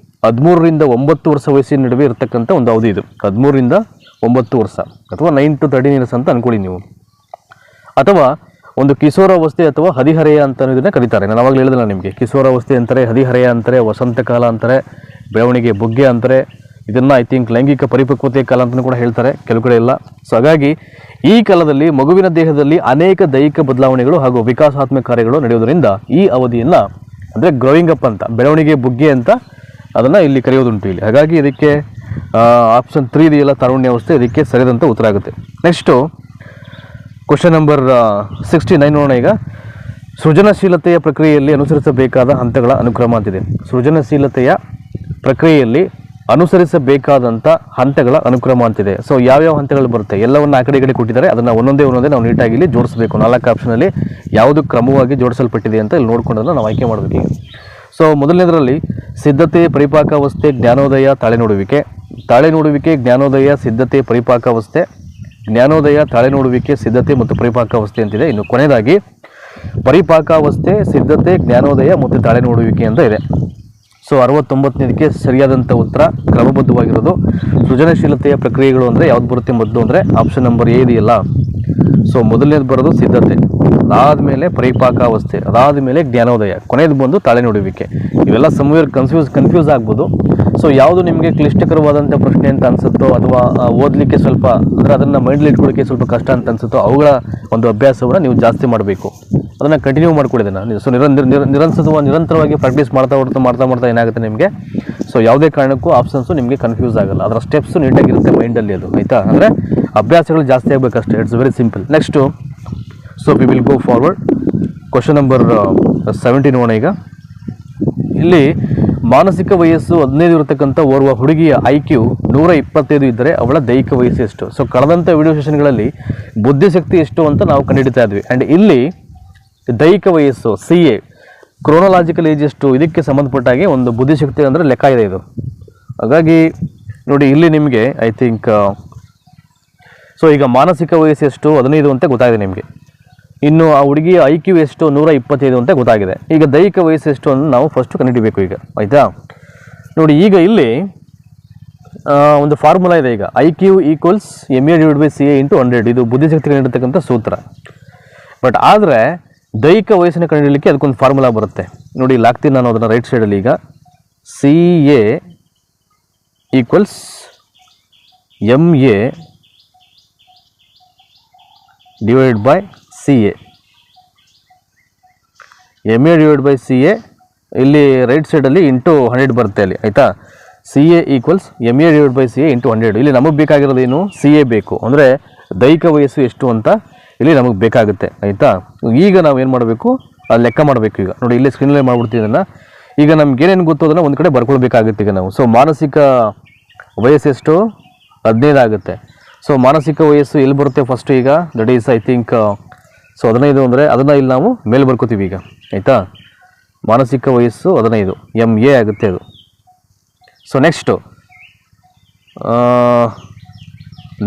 13ರಿಂದ 9 ವರ್ಷ ವಯಸ್ಸಿನ ನಡುವೆ ಇರತಕ್ಕಂಥ ಒಂದು ಅವಧಿ. ಇದು 13ರಿಂದ 9 ವರ್ಷ ಅಥವಾ 9 to 13 ಇಯರ್ಸ್ ಅಂತ ಅಂದ್ಕೊಳ್ಳಿ ನೀವು. ಅಥವಾ ಒಂದು ಕಿಶೋರಾವಸ್ಥೆ ಅಥವಾ ಹದಿಹರೆಯ ಅಂತ ಇದನ್ನು ಕರೀತಾರೆ. ನಾನು ಅವಾಗಲೇ ಹೇಳಿದಿಲ್ಲ ನಿಮಗೆ, ಕಿಶೋರಾವಸ್ಥೆ ಅಂತಾರೆ, ಹದಿಹರೆಯ ಅಂತಾರೆ, ವಸಂತ ಕಾಲ ಅಂತಾರೆ, ಬೆಳವಣಿಗೆ ಬುಗ್ಗೆ ಅಂತಾರೆ. ಇದನ್ನು ಐ ಥಿಂಕ್ ಲೈಂಗಿಕ ಪರಿಪಕ್ವತೆ ಕಾಲ ಅಂತಲೂ ಕೂಡ ಹೇಳ್ತಾರೆ ಕೆಲವು ಕಡೆ ಎಲ್ಲ. ಸೊ ಹಾಗಾಗಿ ಈ ಕಾಲದಲ್ಲಿ ಮಗುವಿನ ದೇಹದಲ್ಲಿ ಅನೇಕ ದೈಹಿಕ ಬದಲಾವಣೆಗಳು ಹಾಗೂ ವಿಕಾಸಾತ್ಮಕ ಕಾರ್ಯಗಳು ನಡೆಯೋದರಿಂದ ಈ ಅವಧಿಯನ್ನು ಅಂದರೆ ಗ್ರೋಯಿಂಗ್ ಅಪ್ ಅಂತ, ಬೆಳವಣಿಗೆ ಬುಗ್ಗೆ ಅಂತ ಅದನ್ನು ಇಲ್ಲಿ ಕರೆಯೋದುಂಟು ಇಲ್ಲಿ. ಹಾಗಾಗಿ ಇದಕ್ಕೆ ಆಪ್ಷನ್ 3 ಇದೆಯಲ್ಲ ತಾರುಣ್ಯಾವಸ್ಥೆ, ಇದಕ್ಕೆ ಸರಿಯಾದಂಥ ಉತ್ತರ ಆಗುತ್ತೆ. ನೆಕ್ಸ್ಟು ಕ್ವಶನ್ ನಂಬರ್ 69 ನೋಡೋಣ. ಈಗ ಸೃಜನಶೀಲತೆಯ ಪ್ರಕ್ರಿಯೆಯಲ್ಲಿ ಅನುಸರಿಸಬೇಕಾದ ಹಂತಗಳ ಅನುಕ್ರಮ ಅಂತಿದೆ. ಸೃಜನಶೀಲತೆಯ ಪ್ರಕ್ರಿಯೆಯಲ್ಲಿ ಅನುಸರಿಸಬೇಕಾದಂಥ ಹಂತಗಳ ಅನುಕ್ರಮ ಅಂತಿದೆ. ಸೊ ಯಾವ್ಯಾವ ಹಂತಗಳು ಬರುತ್ತೆ ಎಲ್ಲವನ್ನು ಆ ಕಡೆ ಕೊಟ್ಟಿದ್ದಾರೆ, ಅದನ್ನು ಒಂದೊಂದೇ ನಾವು ನೀಟಾಗಿ ಇಲ್ಲಿ ಜೋಡಿಸಬೇಕು. 4 ಆಪ್ಷನಲ್ಲಿ ಯಾವುದು ಕ್ರಮವಾಗಿ ಜೋಡಿಸಲ್ಪಟ್ಟಿದೆ ಅಂತ ಇಲ್ಲಿ ನೋಡ್ಕೊಂಡನ್ನು ನಾವು ಆಯ್ಕೆ ಮಾಡಬೇಕು ಈಗ. ಸೊ ಮೊದಲನೇದರಲ್ಲಿ ಸಿದ್ಧತೆ, ಪರಿಪಾಕಾವಸ್ಥೆ, ಜ್ಞಾನೋದಯ, ತಾಳೆನೋಡುವಿಕೆ. ತಾಳೆನೋಡುವಿಕೆ, ಜ್ಞಾನೋದಯ, ಸಿದ್ಧತೆ, ಪರಿಪಾಕಾವಸ್ಥೆ. ಜ್ಞಾನೋದಯ, ತಾಳೆನೋಡುವಿಕೆ, ಸಿದ್ಧತೆ ಮತ್ತು ಪರಿಪಾಕಾವಸ್ಥೆ ಅಂತಿದೆ. ಇನ್ನು ಕೊನೆಯದಾಗಿ ಪರಿಪಾಕಾವಸ್ಥೆ, ಸಿದ್ಧತೆ, ಜ್ಞಾನೋದಯ ಮತ್ತು ತಾಳೆನೋಡುವಿಕೆ ಅಂತ ಇದೆ. ಸೊ 69ನೇದಕ್ಕೆ ಸರಿಯಾದಂಥ ಉತ್ತರ ಕ್ರಮಬದ್ಧವಾಗಿರೋದು ಸೃಜನಶೀಲತೆಯ ಪ್ರಕ್ರಿಯೆಗಳು ಅಂದರೆ ಯಾವ್ದು ಬರುತ್ತೆ ಮೊದಲು ಅಂದರೆ ಆಪ್ಷನ್ ನಂಬರ್ ಎ ಇದೆಯಲ್ಲ. ಸೊ ಮೊದಲನೇದು ಬರೋದು ಸಿದ್ಧತೆ, ಅದಾದಮೇಲೆ ಪರಿಪಾಕಾವಸ್ಥೆ, ಅದಾದಮೇಲೆ ಜ್ಞಾನೋದಯ, ಕೊನೆಯದು ಬಂದು ತಾಳೆನೋಡುವಿಕೆ. ಇವೆಲ್ಲ ಸಮವೇರ್ ಕನ್ಫ್ಯೂಸ್ ಆಗ್ಬೋದು. ಸೊ ಯಾವುದು ನಿಮಗೆ ಕ್ಲಿಷ್ಟಕರವಾದಂಥ ಪ್ರಶ್ನೆ ಅಂತ ಅನಿಸುತ್ತೋ ಅಥವಾ ಓದಲಿಕ್ಕೆ ಸ್ವಲ್ಪ ಅಂದರೆ ಅದನ್ನು ಮೈಂಡಲ್ಲಿ ಇಟ್ಕೊಳ್ಳಿಕ್ಕೆ ಸ್ವಲ್ಪ ಕಷ್ಟ ಅಂತ ಅನಿಸುತ್ತೋ ಅವುಗಳ ಒಂದು ಅಭ್ಯಾಸವನ್ನು ನೀವು ಜಾಸ್ತಿ ಮಾಡಬೇಕು. ಅದನ್ನು ಕಂಟಿನ್ಯೂ ಮಾಡ್ಕೊಡಿದ್ದೇನೆ. ಸೊ ನಿರಂತರವಾಗಿ ಪ್ರಾಕ್ಟೀಸ್ ಮಾಡ್ತಾ ಏನಾಗುತ್ತೆ ನಿಮಗೆ, ಸೊ ಯಾವುದೇ ಕಾರಣಕ್ಕೂ ಆಪ್ಷನ್ಸು ನಿಮಗೆ ಕನ್ಫ್ಯೂಸ್ ಆಗಲ್ಲ. ಅದರ ಸ್ಟೆಪ್ಸು ನೀಟಾಗಿರುತ್ತೆ ಮೈಂಡಲ್ಲಿ, ಅದು ಆಯಿತಾ. ಅಂದರೆ ಅಭ್ಯಾಸಗಳು ಜಾಸ್ತಿ ಆಗಬೇಕಷ್ಟೇ. It's very simple. Next so we will go forward. Question number 70 ನೋಡೋಣ. ಈಗ ಇಲ್ಲಿ ಮಾನಸಿಕ ವಯಸ್ಸು 15 ಇರತಕ್ಕಂಥ ಓರ್ವ ಹುಡುಗಿಯ IQ 125 ಇದ್ದರೆ ಅವಳ ದೈಹಿಕ ವಯಸ್ಸು ಎಷ್ಟು? ಸೊ ಕಳೆದಂಥ ವಿಡಿಯೋ ಸೆಷನ್ಗಳಲ್ಲಿ ಬುದ್ಧಿಶಕ್ತಿ ಎಷ್ಟು ಅಂತ ನಾವು ಕಂಡುಹಿಡಿತಾ ಇದ್ವಿ. ಆ್ಯಂಡ್ ಇಲ್ಲಿ ದೈಹಿಕ ವಯಸ್ಸು CA ಕ್ರೋನಲಾಜಿಕಲ್ ಏಜ್ ಎಷ್ಟು, ಇದಕ್ಕೆ ಸಂಬಂಧಪಟ್ಟಾಗೆ ಒಂದು ಬುದ್ಧಿಶಕ್ತಿ ಅಂದರೆ ಲೆಕ್ಕ ಇದೆ ಇದು. ಹಾಗಾಗಿ ನೋಡಿ ಇಲ್ಲಿ ನಿಮಗೆ ಐ ಥಿಂಕ್ ಸೊ ಈಗ ಮಾನಸಿಕ ವಯಸ್ಸು ಎಷ್ಟು 15 ಅಂತ ಗೊತ್ತಾಗಿದೆ ನಿಮಗೆ. ಇನ್ನು ಆ ಹುಡುಗಿಯ IQ ಎಷ್ಟು 125 ಅಂತ ಗೊತ್ತಾಗಿದೆ. ಈಗ ದೈಹಿಕ ವಯಸ್ಸು ಎಷ್ಟು ಅಂತ ನಾವು ಫಸ್ಟು ಕಂಡುಹಿಡಿಬೇಕು ಈಗ, ಆಯಿತಾ. ನೋಡಿ ಈಗ ಇಲ್ಲಿ ಒಂದು ಫಾರ್ಮುಲಾ ಇದೆ. ಈಗ IQ = MA/CA × 100 ಇದು ಬುದ್ಧಿಶಕ್ತಿ ಕಂಡಿರ್ತಕ್ಕಂಥ ಸೂತ್ರ. ಬಟ್ ಆದರೆ ದೈಹಿಕ ವಯಸ್ಸನ್ನು ಕಂಡುಹಿಡಲಿಕ್ಕೆ ಅದಕ್ಕೊಂದು ಫಾರ್ಮುಲಾ ಬರುತ್ತೆ. ನೋಡಿ ಇಲ್ಲಿ ಹಾಕ್ತೀನಿ ನಾನು ಅದನ್ನು ರೈಟ್ ಸೈಡಲ್ಲಿ. ಈಗ CA = MA/CA. MA/CA ಇಲ್ಲಿ ರೈಟ್ ಸೈಡಲ್ಲಿ ಇಂಟು 100 ಬರುತ್ತೆ ಅಲ್ಲಿ, ಆಯಿತಾ. CA = MA/CA × 100. ಇಲ್ಲಿ ನಮಗೆ ಬೇಕಾಗಿರೋದು ಏನು, CA ಬೇಕು ಅಂದರೆ ದೈಹಿಕ ವಯಸ್ಸು ಎಷ್ಟು ಅಂತ ಇಲ್ಲಿ ನಮಗೆ ಬೇಕಾಗುತ್ತೆ, ಆಯಿತಾ. ಈಗ ನಾವು ಏನು ಮಾಡಬೇಕು, ಅದು ಲೆಕ್ಕ ಮಾಡಬೇಕು. ಈಗ ನೋಡಿ ಇಲ್ಲಿ ಸ್ಕ್ರೀನಲ್ಲಿ ಮಾಡ್ಬಿಡ್ತೀವಿ ಅದನ್ನು. ಈಗ ನಮ್ಗೆ ಏನೇನು ಗೊತ್ತು ಅದನ್ನು ಒಂದು ಕಡೆ ಬರ್ಕೊಳ್ಬೇಕಾಗುತ್ತೆ ಈಗ ನಾವು. ಸೊ ಮಾನಸಿಕ ವಯಸ್ಸೆಷ್ಟು 15 ಆಗುತ್ತೆ. ಸೊ ಮಾನಸಿಕ ವಯಸ್ಸು ಎಲ್ಲಿ ಬರುತ್ತೆ ಫಸ್ಟು ಈಗ, that is I think so 15 ಅಂದರೆ ಅದನ್ನು ಇಲ್ಲಿ ನಾವು ಮೇಲೆ ಬರ್ಕೋತೀವಿ ಈಗ, ಆಯಿತಾ. ಮಾನಸಿಕ ವಯಸ್ಸು 15 MA ಆಗುತ್ತೆ ಅದು. ಸೊ ನೆಕ್ಸ್ಟು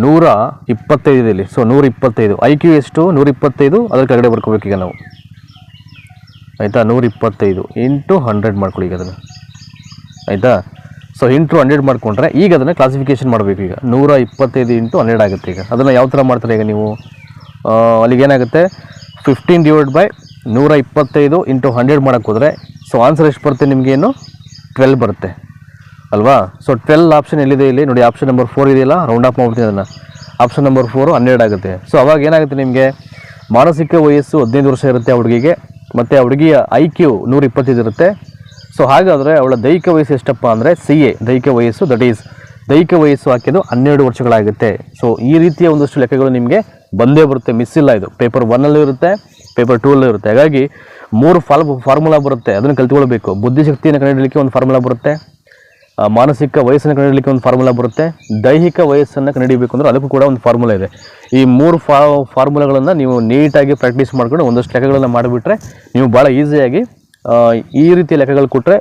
125 ಇಲ್ಲಿ. ಸೊ 125 IQ ಎಷ್ಟು 125 ಅದರ ಕೆಳಗಡೆ ಬರ್ಕೋಬೇಕು ಈಗ ನಾವು, ಆಯಿತಾ. 125 × 100 ಮಾಡ್ಕೊಳ್ಳಿ ಈಗ ಅದನ್ನು, ಆಯಿತಾ. ಸೊ ಇಂಟು 100 ಮಾಡಿಕೊಂಡ್ರೆ ಈಗ ಅದನ್ನು ಕ್ಲಾಸಿಫಿಕೇಷನ್ ಮಾಡಬೇಕು. ಈಗ 125 × 100 ಆಗುತ್ತೆ. ಈಗ ಅದನ್ನು ಯಾವ ಥರ ಮಾಡ್ತಾರೆ ಈಗ ನೀವು, ಅಲ್ಲಿಗೆ ಏನಾಗುತ್ತೆ 15/125 × 100 ಮಾಡೋಕ್ಕೆ ಹೋದರೆ ಸೊ ಆನ್ಸರ್ ಎಷ್ಟು ಬರುತ್ತೆ ನಿಮಗೇನು 12 ಬರುತ್ತೆ ಅಲ್ವಾ. ಸೊ 12 ಆಪ್ಷನ್ ಎಲ್ಲಿದೆ ಇಲ್ಲಿ ನೋಡಿ, ಆಪ್ಷನ್ ನಂಬರ್ 4 ಇದೆಯಲ್ಲ, ರೌಂಡ್ ಆಫ್ ಮಾಡ್ಬಿಡ್ತೀನಿ ಅದನ್ನು. ಆಪ್ಷನ್ ನಂಬರ್ 4 12 ಆಗುತ್ತೆ. ಸೊ ಅವಾಗ ಏನಾಗುತ್ತೆ ನಿಮಗೆ, ಮಾನಸಿಕ ವಯಸ್ಸು 15 ವರ್ಷ ಇರುತ್ತೆ ಆ ಹುಡುಗಿಗೆ, ಮತ್ತು ಆ ಹುಡುಗಿಯ IQ 125 ಇರುತ್ತೆ. ಸೊ ಹಾಗಾದರೆ ಅವಳ ದೈಹಿಕ ವಯಸ್ಸು ಎಷ್ಟಪ್ಪ ಅಂದರೆ CA ದೈಹಿಕ ವಯಸ್ಸು, ದಟ್ ಈಸ್ ದೈಹಿಕ ವಯಸ್ಸು ಹಾಕಿದ್ದು 12 ವರ್ಷಗಳಾಗುತ್ತೆ. ಸೊ ಈ ರೀತಿಯ ಒಂದಷ್ಟು ಲೆಕ್ಕಗಳು ನಿಮಗೆ ಬಂದೇ ಬರುತ್ತೆ, ಮಿಸ್ ಇಲ್ಲ. ಇದು ಪೇಪರ್ 1 ಇರುತ್ತೆ, ಪೇಪರ್ 2 ಇರುತ್ತೆ. ಹಾಗಾಗಿ 3 ಫಾರ್ಮುಲಾ ಬರುತ್ತೆ, ಅದನ್ನು ಕಲ್ತ್ಕೊಳ್ಬೇಕು. ಬುದ್ಧಿಶಕ್ತಿಯನ್ನು ಕಂಡುಹಿಡಲಿಕ್ಕೆ ಒಂದು ಫಾರ್ಮುಲಾ ಬರುತ್ತೆ, ಮಾನಸಿಕ ವಯಸ್ಸನ್ನು ಕಂಡುಹಿಡಲಿಕ್ಕೆ ಒಂದು ಫಾರ್ಮುಲಾ ಬರುತ್ತೆ, ದೈಹಿಕ ವಯಸ್ಸನ್ನು ಕಂಡುಹಿಡಬೇಕು ಅಂದರೆ ಅದಕ್ಕೂ ಕೂಡ ಒಂದು ಫಾರ್ಮುಲಾ ಇದೆ. ಈ 3 ಫಾರ್ಮುಲಾಗಳನ್ನು ನೀವು ನೀಟಾಗಿ ಪ್ರಾಕ್ಟೀಸ್ ಮಾಡ್ಕೊಂಡು ಒಂದಷ್ಟು ಲೆಕ್ಕಗಳನ್ನು ಮಾಡಿಬಿಟ್ರೆ ನೀವು ಭಾಳ ಈಸಿಯಾಗಿ ಈ ರೀತಿಯ ಲೆಕ್ಕಗಳು ಕೊಟ್ಟರೆ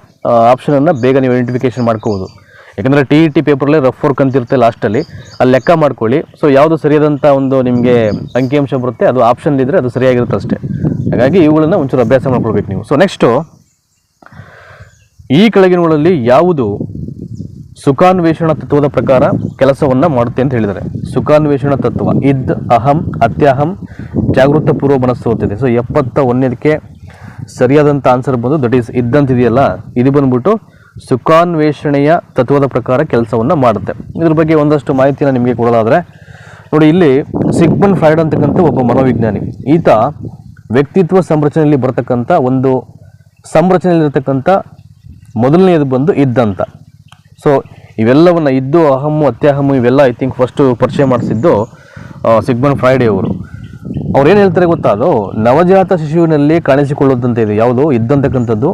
ಆಪ್ಷನನ್ನು ಬೇಗ ನೀವು ಐಡೆಂಟಿಫಿಕೇಷನ್ ಮಾಡ್ಕೋಬೋದು. ಯಾಕಂದರೆ TET ಪೇಪರಲ್ಲಿ ರಫ್ ವರ್ಕ್ ಅಂತಿರುತ್ತೆ ಲಾಸ್ಟಲ್ಲಿ, ಅಲ್ಲಿ ಲೆಕ್ಕ ಮಾಡ್ಕೊಳ್ಳಿ. ಸೊ ಯಾವುದು ಸರಿಯಾದಂಥ ಒಂದು ನಿಮಗೆ ಅಂಕಿಅಂಶ ಬರುತ್ತೆ ಅದು ಆಪ್ಷನ್ ಇದ್ದರೆ ಅದು ಸರಿಯಾಗಿರುತ್ತೆ ಅಷ್ಟೇ. ಹಾಗಾಗಿ ಇವುಗಳನ್ನು ಒಂಚೂರು ಅಭ್ಯಾಸ ಮಾಡ್ಕೊಳ್ಬೇಕು ನೀವು. ಸೊ ನೆಕ್ಸ್ಟು ಈ ಕೆಳಗಿನವುಗಳಲ್ಲಿ ಯಾವುದು ಸುಖಾನ್ವೇಷಣ ತತ್ವದ ಪ್ರಕಾರ ಕೆಲಸವನ್ನು ಮಾಡುತ್ತೆ ಅಂತ ಹೇಳಿದ್ದಾರೆ. ಸುಖಾನ್ವೇಷಣ ತತ್ವ ಅಹಂ, ಅತ್ಯಹಂ, ಜಾಗೃತಪೂರ್ವ ಮನಸ್ಸು ಅಂತಿದೆ. ಸೊ 71ಕ್ಕೆ ಸರಿಯಾದಂಥ ಆನ್ಸರ್ ಬಂದು ದಟ್ ಈಸ್ ಇದ್ದಂತಿದೆಯಲ್ಲ, ಇದು ಬಂದ್ಬಿಟ್ಟು ಸುಖಾನ್ವೇಷಣೆಯ ತತ್ವದ ಪ್ರಕಾರ ಕೆಲಸವನ್ನು ಮಾಡುತ್ತೆ. ಇದ್ರ ಬಗ್ಗೆ ಒಂದಷ್ಟು ಮಾಹಿತಿನ ನಿಮಗೆ ಕೊಡೋದಾದರೆ ನೋಡಿ, ಇಲ್ಲಿ ಸಿಗ್ಮಂಡ್ ಫ್ರಾಯ್ಡ್ ಅಂತಕ್ಕಂಥ ಒಬ್ಬ ಮನೋವಿಜ್ಞಾನಿ. ಈತ ವ್ಯಕ್ತಿತ್ವ ಸಂರಚನೆಯಲ್ಲಿ ಬರ್ತಕ್ಕಂಥ ಒಂದು ಸಂರಚನೆಯಲ್ಲಿರ್ತಕ್ಕಂಥ ಮೊದಲನೆಯದು ಬಂದು ಇದ್ದಂತ. ಸೊ ಇವೆಲ್ಲವನ್ನು ಇದ್ದು ಅಹಮ್ಮು ಅತ್ಯಾಹಮ್ಮು ಇವೆಲ್ಲ ಐ ಥಿಂಕ್ ಫಸ್ಟು ಪರಿಚಯ ಮಾಡಿಸಿದ್ದು ಸಿಗ್ಮಂಡ್ ಫ್ರಾಯ್ಡೆ ಅವರು. ಅವ್ರು ಏನು ಹೇಳ್ತಾರೆ ಗೊತ್ತಾ, ಅದು ನವಜಾತ ಶಿಶುವಿನಲ್ಲಿ ಕಾಣಿಸಿಕೊಳ್ಳುವಂಥ ಇದು ಯಾವುದು ಇದ್ದಂತಕ್ಕಂಥದ್ದು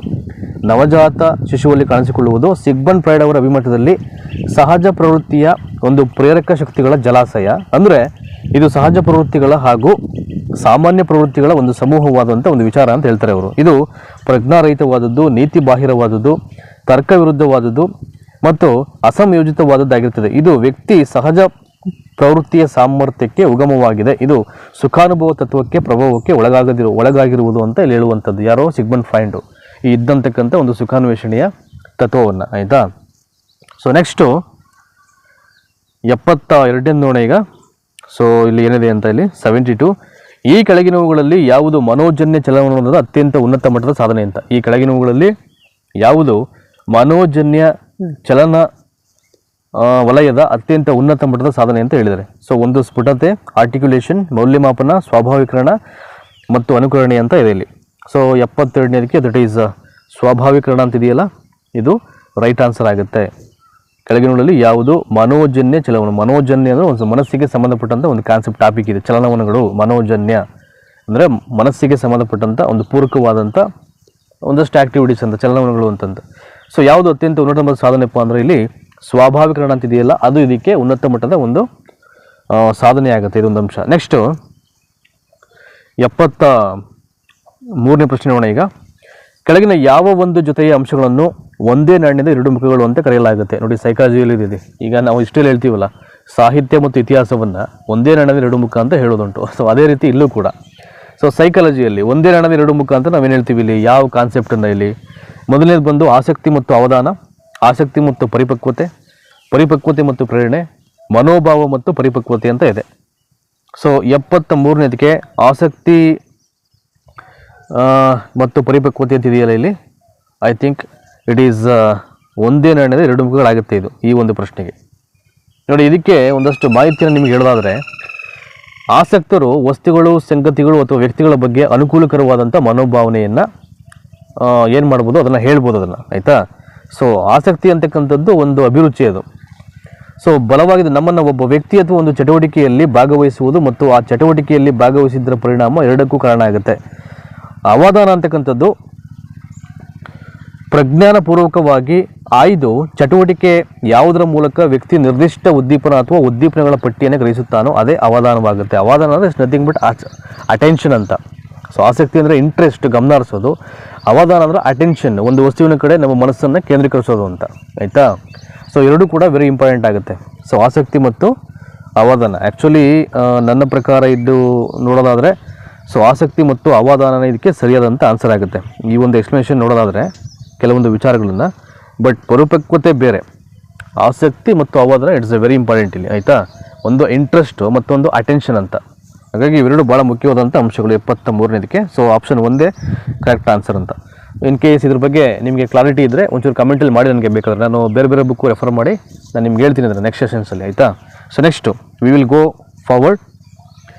ನವಜಾತ ಶಿಶುವಲ್ಲಿ ಕಾಣಿಸಿಕೊಳ್ಳುವುದು ಸಿಗ್ಮಂಡ್ ಫ್ರಾಯ್ಡ್ ಅವರ ಅಭಿಮತದಲ್ಲಿ ಸಹಜ ಪ್ರವೃತ್ತಿಯ ಒಂದು ಪ್ರೇರಕ ಶಕ್ತಿಗಳ ಜಲಾಶಯ. ಅಂದರೆ ಇದು ಸಹಜ ಪ್ರವೃತ್ತಿಗಳ ಹಾಗೂ ಸಾಮಾನ್ಯ ಪ್ರವೃತ್ತಿಗಳ ಒಂದು ಸಮೂಹವಾದಂಥ ಒಂದು ವಿಚಾರ ಅಂತ ಹೇಳ್ತಾರೆ ಅವರು. ಇದು ಪ್ರಜ್ಞಾರಹಿತವಾದದ್ದು, ನೀತಿ ಬಾಹಿರವಾದದ್ದು, ತರ್ಕ ವಿರುದ್ಧವಾದದ್ದು ಮತ್ತು ಅಸಂಯೋಜಿತವಾದದ್ದಾಗಿರ್ತದೆ. ಇದು ವ್ಯಕ್ತಿ ಸಹಜ ಪ್ರವೃತ್ತಿಯ ಸಾಮರ್ಥ್ಯಕ್ಕೆ ಉಗಮವಾಗಿದೆ. ಇದು ಸುಖಾನುಭವ ತತ್ವಕ್ಕೆ ಪ್ರಭಾವಕ್ಕೆ ಒಳಗಾಗಿರುವುದು ಅಂತ ಇಲ್ಲಿ ಹೇಳುವಂಥದ್ದು ಯಾರೋ ಸಿಗ್ಮಂಡ್ ಫ್ರಾಯ್ಡ್ ಈ ಇದ್ದಂತಕ್ಕಂಥ ಒಂದು ಸುಖಾನ್ವೇಷಣೆಯ ತತ್ವವನ್ನು. ಆಯಿತಾ. ಸೊ ನೆಕ್ಸ್ಟು 72ನೇ ನೋಡೋಣ ಈಗ. ಸೊ ಇಲ್ಲಿ ಏನಿದೆ ಅಂತ ಇಲ್ಲಿ 72 ಈ ಕೆಳಗಿನವುಗಳಲ್ಲಿ ಯಾವುದು ಮನೋಜನ್ಯ ಚಲನವಲನದ ಅತ್ಯಂತ ಉನ್ನತ ಮಟ್ಟದ ಸಾಧನೆ ಅಂತ. ಈ ಕೆಳಗಿನವುಗಳಲ್ಲಿ ಯಾವುದು ಮನೋಜನ್ಯ ಚಲನ ವಲಯದ ಅತ್ಯಂತ ಉನ್ನತ ಮಟ್ಟದ ಸಾಧನೆ ಅಂತ ಹೇಳಿದ್ದಾರೆ. ಸೊ ಒಂದು ಸ್ಫುಟತೆ, ಆರ್ಟಿಕ್ಯುಲೇಷನ್, ಮೌಲ್ಯಮಾಪನ, ಸ್ವಾಭಾವಿಕರಣ ಮತ್ತು ಅನುಕರಣೆ ಅಂತ ಇದೆ ಇಲ್ಲಿ. ಸೊ 72ನೇದಕ್ಕೆ ದಟ್ ಈಸ್ ಸ್ವಾಭಾವಿಕರಣ ಅಂತಿದೆಯಲ್ಲ, ಇದು ರೈಟ್ ಆನ್ಸರ್ ಆಗುತ್ತೆ. ಕೆಳಗಿನಗಳಲ್ಲಿ ಯಾವುದು ಮನೋಜನ್ಯ ಚಲನವಲನ. ಮನೋಜನ್ಯ ಅಂದರೆ ಒಂದು ಮನಸ್ಸಿಗೆ ಸಂಬಂಧಪಟ್ಟಂಥ ಒಂದು ಕಾನ್ಸೆಪ್ಟ್ ಟಾಪಿಕ್ ಇದೆ. ಚಲನವಲನಗಳು ಮನೋಜನ್ಯ ಅಂದರೆ ಮನಸ್ಸಿಗೆ ಸಂಬಂಧಪಟ್ಟಂಥ ಒಂದು ಪೂರಕವಾದಂಥ ಒಂದಷ್ಟು ಆ್ಯಕ್ಟಿವಿಟೀಸ್ ಅಂತ ಚಲನವಲನಗಳು ಅಂತಂದು. ಸೊ ಯಾವುದು ಅತ್ಯಂತ ಉನ್ನತ ಮಟ್ಟದ ಸಾಧನೆಪ್ಪ ಅಂದರೆ ಇಲ್ಲಿ ಸ್ವಾಭಾವಿಕರಣ ಅಂತಿದೆಯಲ್ಲ, ಅದು ಇದಕ್ಕೆ ಉನ್ನತ ಮಟ್ಟದ ಒಂದು ಸಾಧನೆ ಆಗುತ್ತೆ, ಇದೊಂದು ಅಂಶ. ನೆಕ್ಸ್ಟು 73ನೇ ಪ್ರಶ್ನೆ ನೋಡೋಣ ಈಗ. ಕೆಳಗಿನ ಯಾವ ಒಂದು ಜೊತೆಯ ಅಂಶಗಳನ್ನು ಒಂದೇ ನಾಣ್ಯದ ಎರಡು ಮುಖಗಳು ಅಂತ ಕರೆಯಲಾಗುತ್ತೆ. ನೋಡಿ, ಸೈಕಾಲಜಿಯಲ್ಲಿ ಇದೆ. ಈಗ ನಾವು ಇಷ್ಟೆಲ್ಲ ಹೇಳ್ತೀವಲ್ಲ, ಸಾಹಿತ್ಯ ಮತ್ತು ಇತಿಹಾಸವನ್ನು ಒಂದೇ ನಾಣ್ಯದ ಎರಡು ಮುಖ ಅಂತ ಹೇಳೋದುಂಟು. ಸೊ ಅದೇ ರೀತಿ ಇಲ್ಲೂ ಕೂಡ. ಸೊ ಸೈಕಾಲಜಿಯಲ್ಲಿ ಒಂದೇ ನಾಣ್ಯದ ಎರಡು ಮುಖ ಅಂತ ನಾವೇನು ಹೇಳ್ತೀವಿ ಇಲ್ಲಿ, ಯಾವ ಕಾನ್ಸೆಪ್ಟನ್ನು ಇಲ್ಲಿ ಮೊದಲನೇದು ಬಂದು ಆಸಕ್ತಿ ಮತ್ತು ಅವಧಾನ, ಆಸಕ್ತಿ ಮತ್ತು ಪರಿಪಕ್ವತೆ, ಪರಿಪಕ್ವತೆ ಮತ್ತು ಪ್ರೇರಣೆ, ಮನೋಭಾವ ಮತ್ತು ಪರಿಪಕ್ವತೆ ಅಂತ ಇದೆ. ಸೊ 73ನೇದಕ್ಕೆ ಆಸಕ್ತಿ ಮತ್ತು ಪರಿಪಕ್ವತೆ ಅಂತಿದೆಯಲ್ಲ ಇಲ್ಲಿ, ಐ ಥಿಂಕ್ ಇಟ್ ಈಸ್ ಒಂದೇ ನಾಣ್ಯದ ಎರಡು ಮುಖಗಳಾಗುತ್ತೆ ಇದು ಈ ಒಂದು ಪ್ರಶ್ನೆಗೆ. ನೋಡಿ, ಇದಕ್ಕೆ ಒಂದಷ್ಟು ಮಾಹಿತಿಯನ್ನು ನಿಮಗೆ ಹೇಳೋದಾದರೆ, ಆಸಕ್ತರು ವಸ್ತುಗಳು, ಸಂಗತಿಗಳು ಅಥವಾ ವ್ಯಕ್ತಿಗಳ ಬಗ್ಗೆ ಅನುಕೂಲಕರವಾದಂಥ ಮನೋಭಾವನೆಯನ್ನು ಏನು ಮಾಡ್ಬೋದು, ಅದನ್ನು ಹೇಳ್ಬೋದು ಅದನ್ನು. ಆಯಿತಾ. ಸೊ ಆಸಕ್ತಿ ಅಂತಕ್ಕಂಥದ್ದು ಒಂದು ಅಭಿರುಚಿ ಅದು. ಸೊ ಬಲವಾಗಿದೆ ನಮ್ಮನ್ನು ಒಬ್ಬ ವ್ಯಕ್ತಿ ಅಥವಾ ಒಂದು ಚಟುವಟಿಕೆಯಲ್ಲಿ ಭಾಗವಹಿಸುವುದು ಮತ್ತು ಆ ಚಟುವಟಿಕೆಯಲ್ಲಿ ಭಾಗವಹಿಸಿದ್ದರ ಪರಿಣಾಮ ಎರಡಕ್ಕೂ ಕಾರಣ ಆಗುತ್ತೆ. ಅವಧಾನ ಅಂತಕ್ಕಂಥದ್ದು ಪ್ರಜ್ಞಾನಪೂರ್ವಕವಾಗಿ ಆಯ್ದು ಚಟುವಟಿಕೆ ಯಾವುದರ ಮೂಲಕ ವ್ಯಕ್ತಿ ನಿರ್ದಿಷ್ಟ ಉದ್ದೀಪನ ಅಥವಾ ಉದ್ದೀಪನಗಳ ಪಟ್ಟಿಯನ್ನು ಗ್ರಹಿಸುತ್ತಾನೋ ಅದೇ ಅವಧಾನವಾಗುತ್ತೆ. ಅವಧಾನ ಅಂದರೆ ಇಟ್ಸ್ ನಥಿಂಗ್ ಬಟ್ ಅಟೆನ್ಷನ್ ಅಂತ. ಸೊ ಆಸಕ್ತಿ ಅಂದರೆ ಇಂಟ್ರೆಸ್ಟ್, ಗಮನ ಹರಿಸೋದು. ಅವಧಾನ ಅಂದರೆ ಅಟೆನ್ಷನ್, ಒಂದು ವಸ್ತುವಿನ ಕಡೆ ನಮ್ಮ ಮನಸ್ಸನ್ನು ಕೇಂದ್ರೀಕರಿಸೋದು ಅಂತ. ಆಯಿತಾ. ಸೊ ಎರಡೂ ಕೂಡ ವೆರಿ ಇಂಪಾರ್ಟೆಂಟ್ ಆಗುತ್ತೆ. ಸೊ ಆಸಕ್ತಿ ಮತ್ತು ಅವಧಾನ ಆ್ಯಕ್ಚುಲಿ ನನ್ನ ಪ್ರಕಾರ ಇದು ನೋಡೋದಾದರೆ, ಸೊ ಆಸಕ್ತಿ ಮತ್ತು ಅವಧಾನ ಇದಕ್ಕೆ ಸರಿಯಾದಂಥ ಆನ್ಸರ್ ಆಗುತ್ತೆ ಈ ಒಂದು ಎಕ್ಸ್ಪ್ಲನೇಷನ್ ನೋಡೋದಾದರೆ ಕೆಲವೊಂದು ವಿಚಾರಗಳನ್ನು. ಬಟ್ ಪರಿಪಕ್ವತೆ ಬೇರೆ, ಆಸಕ್ತಿ ಮತ್ತು ಅವಧಾನ ಇಟ್ಸ್ ಎ ವೆರಿ ಇಂಪಾರ್ಟೆಂಟ್ ಇಲ್ಲಿ. ಆಯಿತಾ. ಒಂದು ಇಂಟ್ರೆಸ್ಟು ಮತ್ತೊಂದು ಅಟೆನ್ಷನ್ ಅಂತ. ಹಾಗಾಗಿ ಇವೆರಡು ಭಾಳ ಮುಖ್ಯವಾದಂಥ ಅಂಶಗಳು 73ನೇದಕ್ಕೆ. ಸೊ ಆಪ್ಷನ್ ಒಂದೇ ಕರೆಕ್ಟ್ ಆನ್ಸರ್ ಅಂತ. ಇನ್ ಕೇಸ್ ಇದ್ರ ಬಗ್ಗೆ ನಿಮಗೆ ಕ್ಲಾರಿಟಿ ಇದ್ದರೆ ಒಂಚೂರು ಕಮೆಂಟಲ್ಲಿ ಮಾಡಿ, ನನಗೆ ಬೇಕಾದ್ರೆ ನಾನು ಬೇರೆ ಬೇರೆ ಬುಕ್ಕು ರೆಫರ್ ಮಾಡಿ ನಾನು ನಿಮ್ಗೆ ಹೇಳ್ತೀನಿ ಅಂದರೆ ನೆಕ್ಸ್ಟ್ ಸೆಷನ್ಸಲ್ಲಿ. ಆಯಿತಾ. So next we will go forward.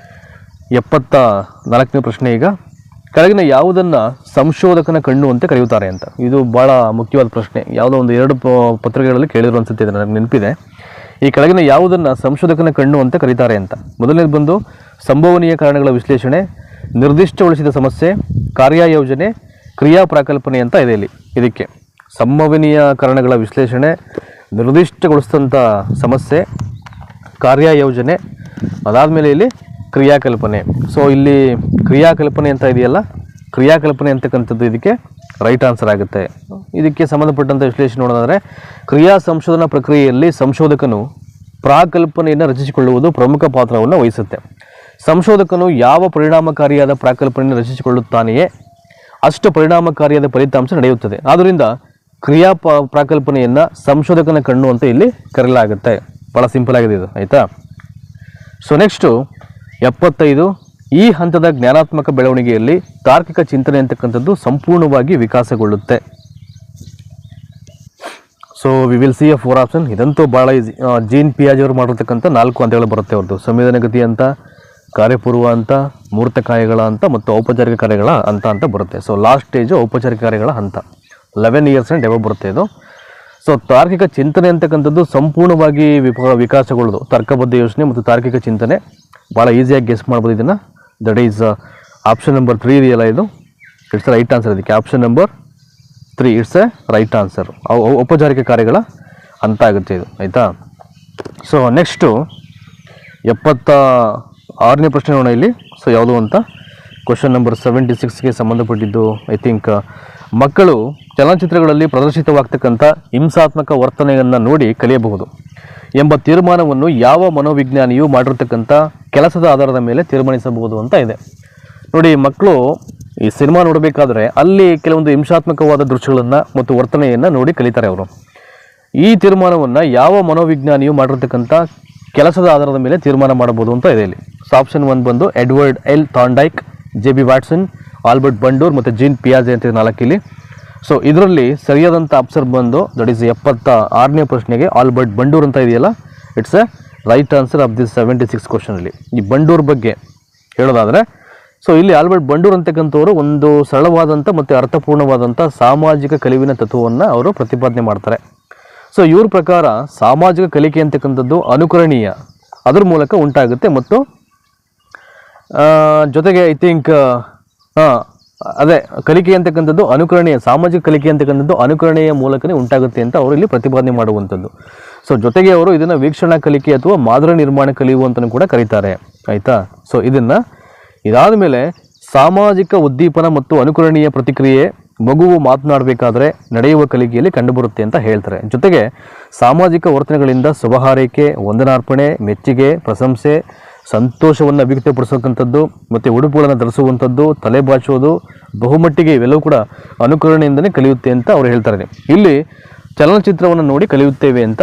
74ನೇ ಪ್ರಶ್ನೆ ಈಗ. ಕೆಳಗಿನ ಯಾವುದನ್ನು ಸಂಶೋಧಕನ ಕಣ್ಣು ಅಂತ ಕರೆಯುತ್ತಾರೆ ಅಂತ. ಇದು ಭಾಳ ಮುಖ್ಯವಾದ ಪ್ರಶ್ನೆ. ಯಾವುದೋ ಒಂದು 2 ಪತ್ರಿಕೆಗಳಲ್ಲಿ ಕೇಳಿದ್ರು ಅನ್ಸುತ್ತೆ, ನನಗೆ ನೆನಪಿದೆ. ಈ ಕೆಳಗಿನ ಯಾವುದನ್ನು ಸಂಶೋಧಕನ ಕಣ್ಣು ಅಂತ ಕರೀತಾರೆ ಅಂತ. ಮೊದಲನೇದು ಬಂದು ಸಂಭವನೀಯ ಕಾರಣಗಳ ವಿಶ್ಲೇಷಣೆ, ನಿರ್ದಿಷ್ಟಗೊಳಿಸಿದ ಸಮಸ್ಯೆ, ಕಾರ್ಯಯೋಜನೆ, ಕ್ರಿಯಾ ಪ್ರಾಕಲ್ಪನೆ ಅಂತ ಇದೆ ಇಲ್ಲಿ. ಇದಕ್ಕೆ ಸಂಭವನೀಯ ಕಾರಣಗಳ ವಿಶ್ಲೇಷಣೆ, ನಿರ್ದಿಷ್ಟಗೊಳಿಸಿದಂಥ ಸಮಸ್ಯೆ, ಕಾರ್ಯಯೋಜನೆ, ಅದಾದಮೇಲೆ ಇಲ್ಲಿ ಕ್ರಿಯಾಕಲ್ಪನೆ. ಸೊ ಇಲ್ಲಿ ಕ್ರಿಯಾಕಲ್ಪನೆ ಅಂತ ಇದೆಯಲ್ಲ, ಕ್ರಿಯಾಕಲ್ಪನೆ ಅಂತಕ್ಕಂಥದ್ದು ಇದಕ್ಕೆ ರೈಟ್ ಆನ್ಸರ್ ಆಗುತ್ತೆ. ಇದಕ್ಕೆ ಸಂಬಂಧಪಟ್ಟಂಥ ವಿಶ್ಲೇಷಣೆ ನೋಡೋದಾದರೆ, ಕ್ರಿಯಾ ಸಂಶೋಧನಾ ಪ್ರಕ್ರಿಯೆಯಲ್ಲಿ ಸಂಶೋಧಕನು ಪ್ರಾಕಲ್ಪನೆಯನ್ನು ರಚಿಸಿಕೊಳ್ಳುವುದು ಪ್ರಮುಖ ಪಾತ್ರವನ್ನು ವಹಿಸುತ್ತೆ. ಸಂಶೋಧಕನು ಯಾವ ಪರಿಣಾಮಕಾರಿಯಾದ ಪ್ರಾಕಲ್ಪನೆಯನ್ನು ರಚಿಸಿಕೊಳ್ಳುತ್ತಾನೆಯೇ ಅಷ್ಟು ಪರಿಣಾಮಕಾರಿಯಾದ ಫಲಿತಾಂಶ ನಡೆಯುತ್ತದೆ. ಆದ್ದರಿಂದ ಕ್ರಿಯಾ ಪ್ರಾಕಲ್ಪನೆಯನ್ನು ಸಂಶೋಧಕನ ಕಣ್ಣು ಅಂತ ಇಲ್ಲಿ ಕರೆಯಲಾಗುತ್ತೆ. ಭಾಳ ಸಿಂಪಲ್ ಆಗಿದೆ ಇದು. ಆಯಿತಾ. So next 75. ಈ ಹಂತದ ಜ್ಞಾನಾತ್ಮಕ ಬೆಳವಣಿಗೆಯಲ್ಲಿ ತಾರ್ಕಿಕ ಚಿಂತನೆ ಅಂತಕ್ಕಂಥದ್ದು ಸಂಪೂರ್ಣವಾಗಿ ವಿಕಾಸಗೊಳ್ಳುತ್ತೆ. So we will see A 4 option. ಇದಂತೂ ಭಾಳ ಈಸಿ. ಜೀನ್ ಪಿಯಾಜೆ ಅವರು ಮಾಡಿರ್ತಕ್ಕಂಥ 4 ಹಂತಗಳು ಬರುತ್ತೆ ಅವ್ರದ್ದು. ಸಂವೇದನಗತಿ ಅಂತ, ಕಾರ್ಯಪೂರ್ವ ಅಂತ, ಮೂರ್ತ ಕಾರ್ಯಗಳ ಅಂತ ಮತ್ತು ಔಪಚಾರಿಕ ಕಾರ್ಯಗಳ ಹಂತ ಅಂತ ಬರುತ್ತೆ. ಸೊ ಲಾಸ್ಟ್ ಸ್ಟೇಜು ಔಪಚಾರಿಕ ಕಾರ್ಯಗಳ ಹಂತ. 11 ಇಯರ್ಸ್ ಆ್ಯಂಡ್ ಎಬವ್ ಬರುತ್ತೆ ಇದು. ಸೊ ತಾರ್ಕಿಕ ಚಿಂತನೆ ಅಂತಕ್ಕಂಥದ್ದು ಸಂಪೂರ್ಣವಾಗಿ ವಿಕಾಸಗೊಳ್ಳೋದು. ತರ್ಕಬದ್ಧ ಯೋಚನೆ ಮತ್ತು ತಾರ್ಕಿಕ ಚಿಂತನೆ ಭಾಳ ಈಸಿಯಾಗಿ ಗೆಸ್ ಮಾಡ್ಬೋದು ಇದನ್ನು. ದಟ್ ಈಸ್ ಆಪ್ಷನ್ ನಂಬರ್ 3 ಇದೆಯಲ್ಲ, ಇದು ಇಟ್ಸ್ ರೈಟ್ ಆನ್ಸರ್. ಇದಕ್ಕೆ option number 3 it's A right answer. ಔಪಚಾರಿಕ ಕಾರ್ಯಗಳ ಅಂತ ಆಗುತ್ತೆ ಇದು, ಆಯಿತಾ. ಸೊ ನೆಕ್ಸ್ಟು 76ನೇ ಪ್ರಶ್ನೆ ನೋಡೋಣ ಇಲ್ಲಿ. ಸೊ ಯಾವುದು ಅಂತ ಕ್ವಶನ್ ನಂಬರ್ 76ಗೆ ಸಂಬಂಧಪಟ್ಟಿದ್ದು. ಐ ಥಿಂಕ್ ಮಕ್ಕಳು ಚಲನಚಿತ್ರಗಳಲ್ಲಿ ಪ್ರದರ್ಶಿತವಾಗ್ತಕ್ಕಂಥ ಹಿಂಸಾತ್ಮಕ ವರ್ತನೆಯನ್ನು ನೋಡಿ ಕಲಿಯಬಹುದು ಎಂಬ ತೀರ್ಮಾನವನ್ನು ಯಾವ ಮನೋವಿಜ್ಞಾನಿಯು ಮಾಡಿರ್ತಕ್ಕಂಥ ಕೆಲಸದ ಆಧಾರದ ಮೇಲೆ ತೀರ್ಮಾನಿಸಬಹುದು ಅಂತ ಇದೆ. ನೋಡಿ, ಮಕ್ಕಳು ಈ ಸಿನಿಮಾ ನೋಡಬೇಕಾದ್ರೆ ಅಲ್ಲಿ ಕೆಲವೊಂದು ಹಿಂಸಾತ್ಮಕವಾದ ದೃಶ್ಯಗಳನ್ನು ಮತ್ತು ವರ್ತನೆಯನ್ನು ನೋಡಿ ಕಲಿತಾರೆ ಅವರು. ಈ ತೀರ್ಮಾನವನ್ನು ಯಾವ ಮನೋವಿಜ್ಞಾನಿಯು ಮಾಡಿರ್ತಕ್ಕಂಥ ಕೆಲಸದ ಆಧಾರದ ಮೇಲೆ ತೀರ್ಮಾನ ಮಾಡಬಹುದು ಅಂತ ಇದೆ ಇಲ್ಲಿ. ಸೊ ಆಪ್ಷನ್ 1 ಬಂದು Edward L Thorndike, J B. Watson, Albert Bandura ಮತ್ತು ಜೀನ್ ಪಿಯಾಜೆ ಅಂತ 4 ಇಲ್ಲಿ. ಸೊ ಇದರಲ್ಲಿ ಸರಿಯಾದಂಥ ಆನ್ಸರ್ ಬಂದು ದಟ್ ಈಸ್ 76ನೇ ಪ್ರಶ್ನೆಗೆ ಆಲ್ಬರ್ಟ್ ಬಂಡೂರ್ ಅಂತ ಇದೆಯಲ್ಲ, it's A right answer of this 76 ಕ್ವಶನಲ್ಲಿ. ಈ ಬಂಡೂರ್ ಬಗ್ಗೆ ಹೇಳೋದಾದರೆ, ಸೊ ಇಲ್ಲಿ ಆಲ್ಬರ್ಟ್ ಬಂಡೂರ್ ಅಂತಕ್ಕಂಥವರು ಒಂದು ಸರಳವಾದಂಥ ಮತ್ತು ಅರ್ಥಪೂರ್ಣವಾದಂಥ ಸಾಮಾಜಿಕ ಕಲಿವಿನ ತತ್ವವನ್ನು ಅವರು ಪ್ರತಿಪಾದನೆ ಮಾಡ್ತಾರೆ. ಸೊ ಇವ್ರ ಪ್ರಕಾರ ಸಾಮಾಜಿಕ ಕಲಿಕೆ ಅಂತಕ್ಕಂಥದ್ದು ಅನುಕರಣೀಯ, ಅದ್ರ ಮೂಲಕ ಉಂಟಾಗುತ್ತೆ. ಮತ್ತು ಜೊತೆಗೆ ಐ ಥಿಂಕ್ ಅದೇ ಕಲಿಕೆ ಅಂತಕ್ಕಂಥದ್ದು ಅನುಕರಣೀಯ, ಸಾಮಾಜಿಕ ಕಲಿಕೆ ಅಂತಕ್ಕಂಥದ್ದು ಅನುಕರಣೆಯ ಮೂಲಕನೇ ಉಂಟಾಗುತ್ತೆ ಅಂತ ಅವರು ಇಲ್ಲಿ ಪ್ರತಿಪಾದನೆ ಮಾಡುವಂಥದ್ದು. ಸೊ ಜೊತೆಗೆ ಅವರು ಇದನ್ನು ವೀಕ್ಷಣಾ ಕಲಿಕೆ ಅಥವಾ ಮಾದರಿ ನಿರ್ಮಾಣ ಕಲಿಯುವ ಅಂತಲೂ ಕೂಡ ಕರೀತಾರೆ, ಆಯಿತಾ. ಸೊ ಇದಾದ ಮೇಲೆ ಸಾಮಾಜಿಕ ಉದ್ದೀಪನ ಮತ್ತು ಅನುಕರಣೀಯ ಪ್ರತಿಕ್ರಿಯೆ ಮಗುವು ಮಾತನಾಡಬೇಕಾದ್ರೆ ನಡೆಯುವ ಕಲಿಕೆಯಲ್ಲಿ ಕಂಡುಬರುತ್ತೆ ಅಂತ ಹೇಳ್ತಾರೆ. ಜೊತೆಗೆ ಸಾಮಾಜಿಕ ವರ್ತನೆಗಳಿಂದ ಶುಭಹಾರೈಕೆ, ವಂದನಾರ್ಪಣೆ, ಮೆಚ್ಚುಗೆ, ಪ್ರಶಂಸೆ, ಸಂತೋಷವನ್ನು ಅಭಿವ್ಯಕ್ತಪಡಿಸತಕ್ಕಂಥದ್ದು ಮತ್ತು ಉಡುಪುಗಳನ್ನು ಧರಿಸುವಂಥದ್ದು, ತಲೆ ಬಾಚೋದು, ಬಹುಮಟ್ಟಿಗೆ ಇವೆಲ್ಲವೂ ಕೂಡ ಅನುಕರಣೆಯಿಂದಲೇ ಕಲಿಯುತ್ತೆ ಅಂತ ಅವರು ಹೇಳ್ತಾರೆ. ಇಲ್ಲಿ ಚಲನಚಿತ್ರವನ್ನು ನೋಡಿ ಕಲಿಯುತ್ತೇವೆ ಅಂತ